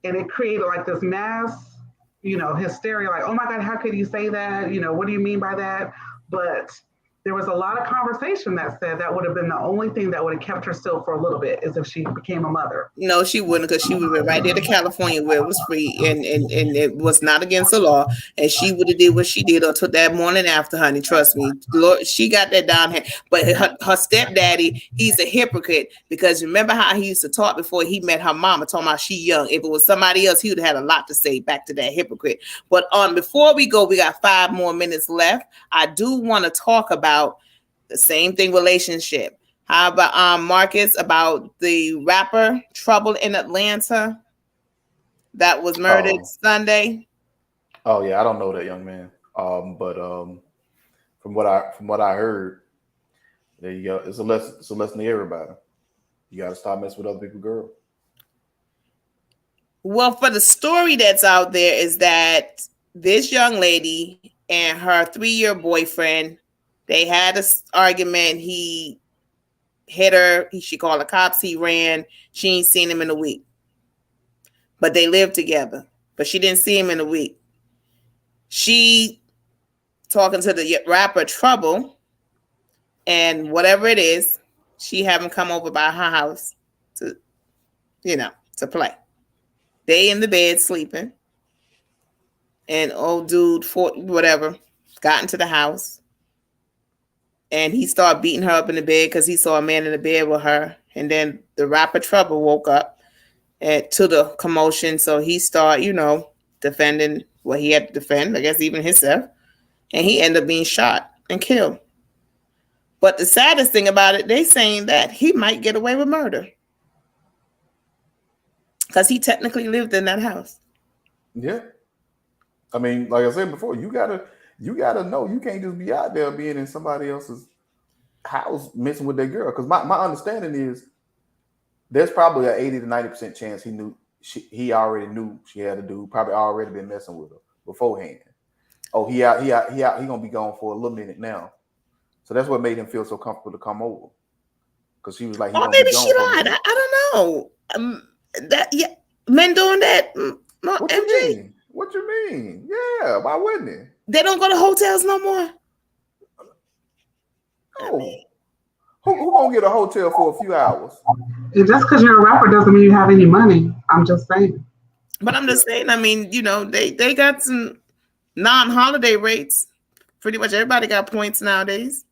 Speaker 8: And it created like this mass, hysteria, like, oh my God, how could you say that? What do you mean by that? But there was a lot of conversation that said that would have been the only thing that would have kept her still for a little bit, is if she became a mother.
Speaker 6: No, she wouldn't, because she would have been right there to California where it was free and it was not against the law. And she would have did what she did until that morning after, honey. Trust me. Lord, she got that down here. But her stepdaddy, he's a hypocrite, because remember how he used to talk before he met her mama, talking about she young. If it was somebody else, he would have had a lot to say back to that hypocrite. But before we go, we got 5 more minutes left. I do want to talk about the same thing relationship. How about Marcus, about the rapper Trouble in Atlanta that was murdered Sunday?
Speaker 7: Oh yeah, I don't know that young man. But from what I heard, there you go. It's a lesson to everybody. You got to stop messing with other people's girls.
Speaker 6: Well, for the story that's out there is that this young lady and her 3-year boyfriend, they had an argument. He hit her. She called the cops. He ran. She ain't seen him in a week. But they lived together. But she didn't see him in a week. She talking to the rapper Trouble, and whatever it is, she have him come over by her house to play. They in the bed sleeping. And old dude, got into the house. And he started beating her up in the bed because he saw a man in the bed with her. And then the rapper Trouble woke up to the commotion. So he started, defending what he had to defend, I guess even himself. And he ended up being shot and killed. But the saddest thing about it, they saying that he might get away with murder, because he technically lived in that house.
Speaker 7: Yeah. I mean, like I said before, you gotta know you can't just be out there being in somebody else's house messing with their girl. Because my understanding is there's probably an 80 to 90% chance he already knew she had a dude, probably already been messing with her beforehand. Oh, he gonna be gone for a little minute now. So that's what made him feel so comfortable to come over. Because she was like,
Speaker 6: maybe she lied. I don't know. Men doing that.
Speaker 7: What you mean? What you mean? Yeah, why wouldn't it?
Speaker 6: They don't go to hotels no more.
Speaker 7: Oh, who gonna get a hotel for a few hours?
Speaker 8: And just because you're a rapper doesn't mean you have any money. I'm just saying.
Speaker 6: But I'm just saying. I mean, they got some non-holiday rates. Pretty much everybody got points nowadays.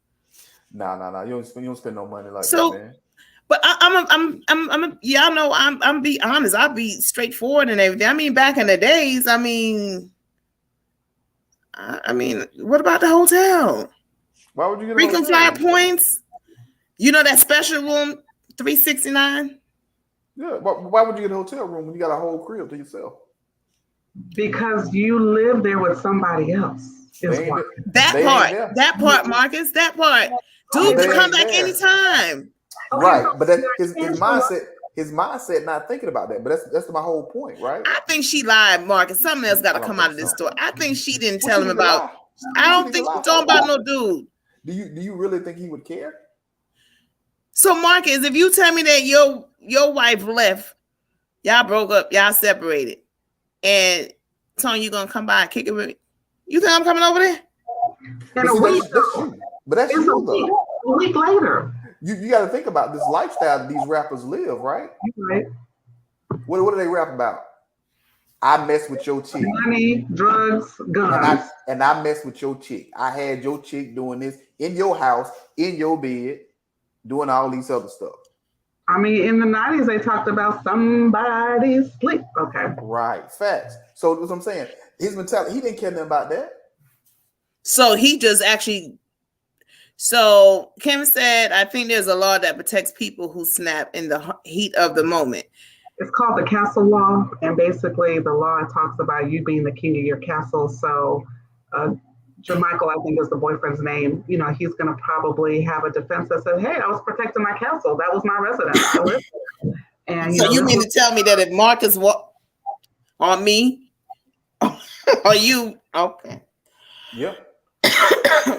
Speaker 7: Nah. You don't spend no money like that, man.
Speaker 6: But y'all know I'm be honest. I'll be straightforward and everything. I mean, back in the days, I mean, what about the hotel?
Speaker 7: Why would you get a
Speaker 6: Frequent
Speaker 7: hotel?
Speaker 6: flyer points? You know that special room, $369?
Speaker 7: Yeah, why would you get a hotel room when you got a whole crib to yourself?
Speaker 8: Because you live there with somebody else. Is why.
Speaker 6: That part, Marcus, that part. Dude can come back anytime.
Speaker 8: Okay,
Speaker 7: Right,
Speaker 8: so
Speaker 7: but that's his mindset. His mindset not thinking about that, but that's my whole point, right?
Speaker 6: I think she lied, Marcus. Something else got to come out of this story. I think she didn't tell him about. I don't think she's talking about no dude.
Speaker 7: Do you really think he would care?
Speaker 6: So, Marcus, if you tell me that your wife left, y'all broke up, y'all separated, and Tony, you gonna come by and kick it with me? You think I'm coming over there?
Speaker 8: In a week,
Speaker 7: but that's you though.
Speaker 8: A week later.
Speaker 7: You got to think about this lifestyle that these rappers live, right?
Speaker 8: Right.
Speaker 7: What do they rap about? I mess with your chick.
Speaker 8: Money, drugs, guns.
Speaker 7: And I mess with your chick. I had your chick doing this in your house, in your bed, doing all these other stuff.
Speaker 8: I mean, in the 90s, they talked about somebody's sleep. Okay.
Speaker 7: Right. Facts. So that's what I'm saying. His mentality, he didn't care nothing about that.
Speaker 6: So he just actually... So Kim said, I think there's a law that protects people who snap in the heat of the moment.
Speaker 8: It's called the castle law. And basically the law talks about you being the king of your castle. So Jermichael, I think is the boyfriend's name. You know, he's going to probably have a defense that says, hey, I was protecting my castle. That was my residence. I lived there. And,
Speaker 6: so you mean to tell me that if Marcus on me, or you, okay.
Speaker 7: Yep.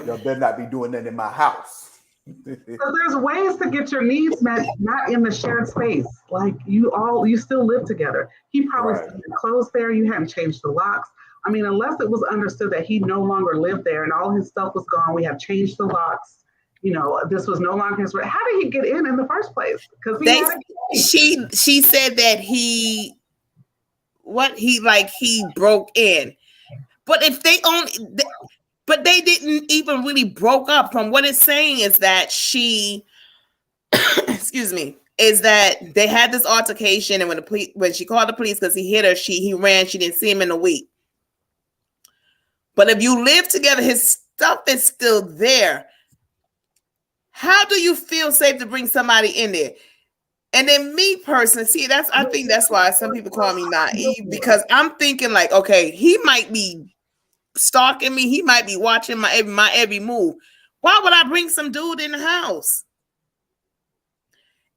Speaker 7: Y'all better not be doing that in my house.
Speaker 8: So there's ways to get your needs met, not in the shared space. Like you still live together. He probably still had clothes there. You hadn't changed the locks. I mean, unless it was understood that he no longer lived there and all his stuff was gone, we have changed the locks. You know, this was no longer his. How did he get in the first place? Because
Speaker 6: she said that he broke in, but if they only. But they didn't even really broke up. From what it's saying is that she, excuse me, is that they had this altercation, and when she called the police because he hit her, he ran. She didn't see him in a week. But if you live together, his stuff is still there. How do you feel safe to bring somebody in there? And then me personally, I think that's why some people call me naive, because I'm thinking like, okay, he might be stalking me. He might be watching my every move. Why would I bring some dude in the house?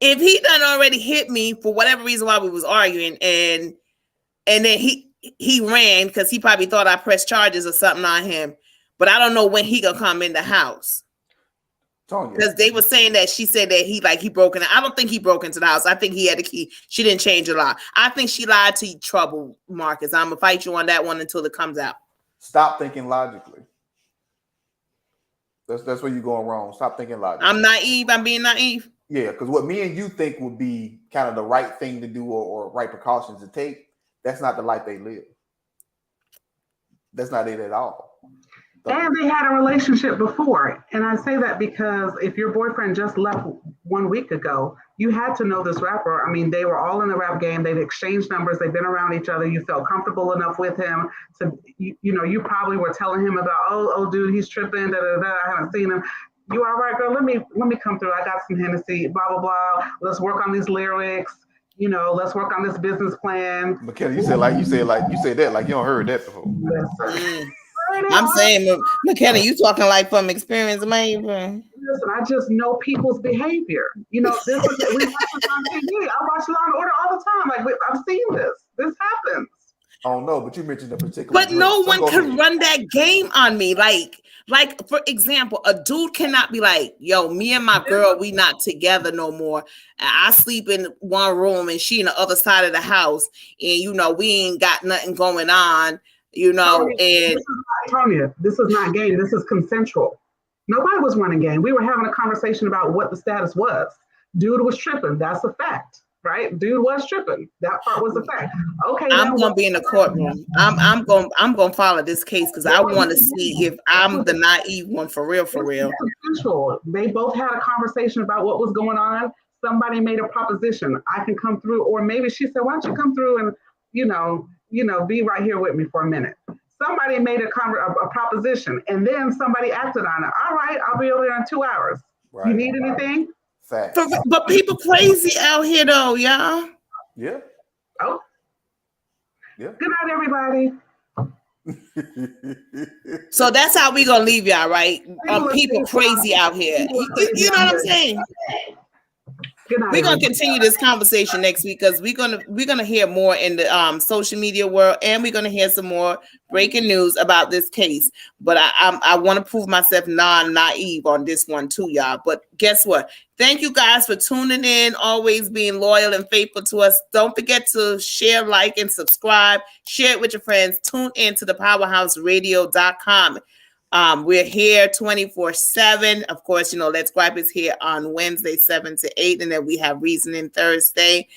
Speaker 6: If he done already hit me for whatever reason while we was arguing, and then he ran because he probably thought I pressed charges or something on him, but I don't know when he gonna come in the house. Because they were saying that she said that he broke in. I don't think he broke into the house. I think he had the key. She didn't change the lock. I think she lied to you, Trouble Marcus. I'm gonna fight you on that one until it comes out.
Speaker 7: Stop thinking logically. That's where you're going wrong. Stop thinking logically.
Speaker 6: I'm naive. I'm being naive.
Speaker 7: Yeah, because what me and you think would be kind of the right thing to do or right precautions to take, that's not the life they live. That's not it at all.
Speaker 8: And they had a relationship before. And I say that because if your boyfriend just left 1 week ago, you had to know this rapper. I mean, they were all in the rap game. They've exchanged numbers. They've been around each other. You felt comfortable enough with him to, you probably were telling him about, oh, dude, he's tripping. I haven't seen him. You all right, girl? Let me come through. I got some Hennessy, blah, blah, blah. Let's work on these lyrics. Let's work on this business plan.
Speaker 7: McKenna, you said that like you don't heard that before.
Speaker 6: I'm saying, McKenna, you talking like from experience, maybe.
Speaker 8: Listen, I just know people's behavior. We watch this on TV. I watch Law and Order all the time. Like I've seen this. This happens.
Speaker 7: Oh no, but you mentioned a particular.
Speaker 6: But no one could run that game on me. Like for example, a dude cannot be like, "Yo, me and my girl, we not together no more. I sleep in one room and she in the other side of the house, and we ain't got nothing going on." And
Speaker 8: Tonya, this is not game. This is consensual. Nobody was running game. We were having a conversation about what the status was. Dude was tripping. That's a fact, right? Dude was tripping. That part was a fact. Okay.
Speaker 6: I'm gonna be in the courtroom. I'm gonna follow this case because I want to see if I'm the naive one for real.
Speaker 8: Consensual. They both had a conversation about what was going on. somebody made a proposition. I can come through, or maybe she said, why don't you come through and, be right here with me for a minute. Somebody made a proposition, and then somebody acted on it. All right, I'll be over there in 2 hours.
Speaker 7: Right.
Speaker 8: You need anything?
Speaker 7: Facts.
Speaker 6: But people crazy out here though, y'all.
Speaker 7: Yeah.
Speaker 8: Oh.
Speaker 7: Yeah.
Speaker 8: Good night, everybody.
Speaker 6: So that's how we gonna leave y'all, right? People crazy out here. You know what I'm saying? We're gonna continue this conversation next week because we're gonna hear more in the social media world, and we're gonna hear some more breaking news about this case. But I want to prove myself non-naive on this one too, y'all. But guess what? Thank you guys for tuning in, always being loyal and faithful to us. Don't forget to share, like, and subscribe. Share it with your friends. Tune in to thepowerhouseradio.com. We're here 24/7. Of course, Let's Gripe is here on Wednesday, 7 to 8. And then we have Reasoning Thursday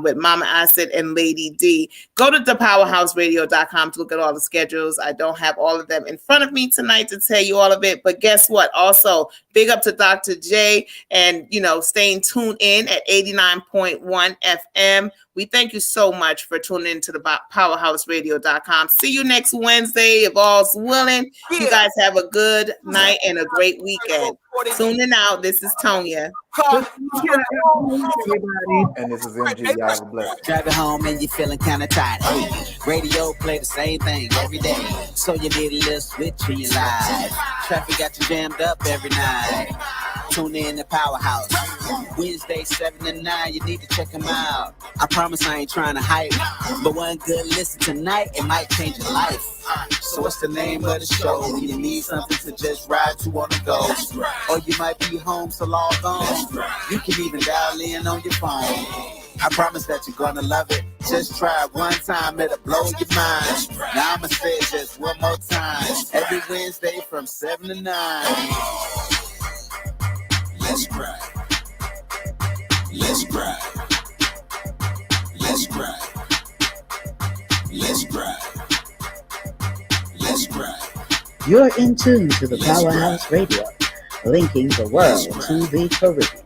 Speaker 6: with Mama Acid and Lady D. Go to thepowerhouseradio.com to look at all the schedules. I don't have all of them in front of me tonight to tell you all of it. But guess what? Also, big up to Dr. J and, staying tuned in at 89.1 FM. We thank you so much for tuning in to the powerhouseradio.com. See you next Wednesday if all's willing. You guys have a good night and a great weekend. Tuning out. This is Tonia.
Speaker 7: And this is MG. Y'all have a blessing.
Speaker 5: Driving home and you're feeling kind of tired. Hey, radio play the same thing every day. So you need a little switch in your life. Traffic got you jammed up every night. Tune in to Powerhouse. Wednesday, 7 to 9. You need to check them out. I promise I ain't trying to hype. But one good listen tonight, it might change your life. So what's the name of the show? You need something to just ride to on the go. Or you might be home, so log on. You can even dial in on your phone. I promise that you're gonna love it. Just try it one time, it'll blow your mind. Now I'ma say it just one more time. Every Wednesday from 7 to 9. Let's cry. Let's cry. Let's cry. Let's cry. Let's cry.
Speaker 1: You're in tune to the Powerhouse Radio, linking the world to the Caribbean.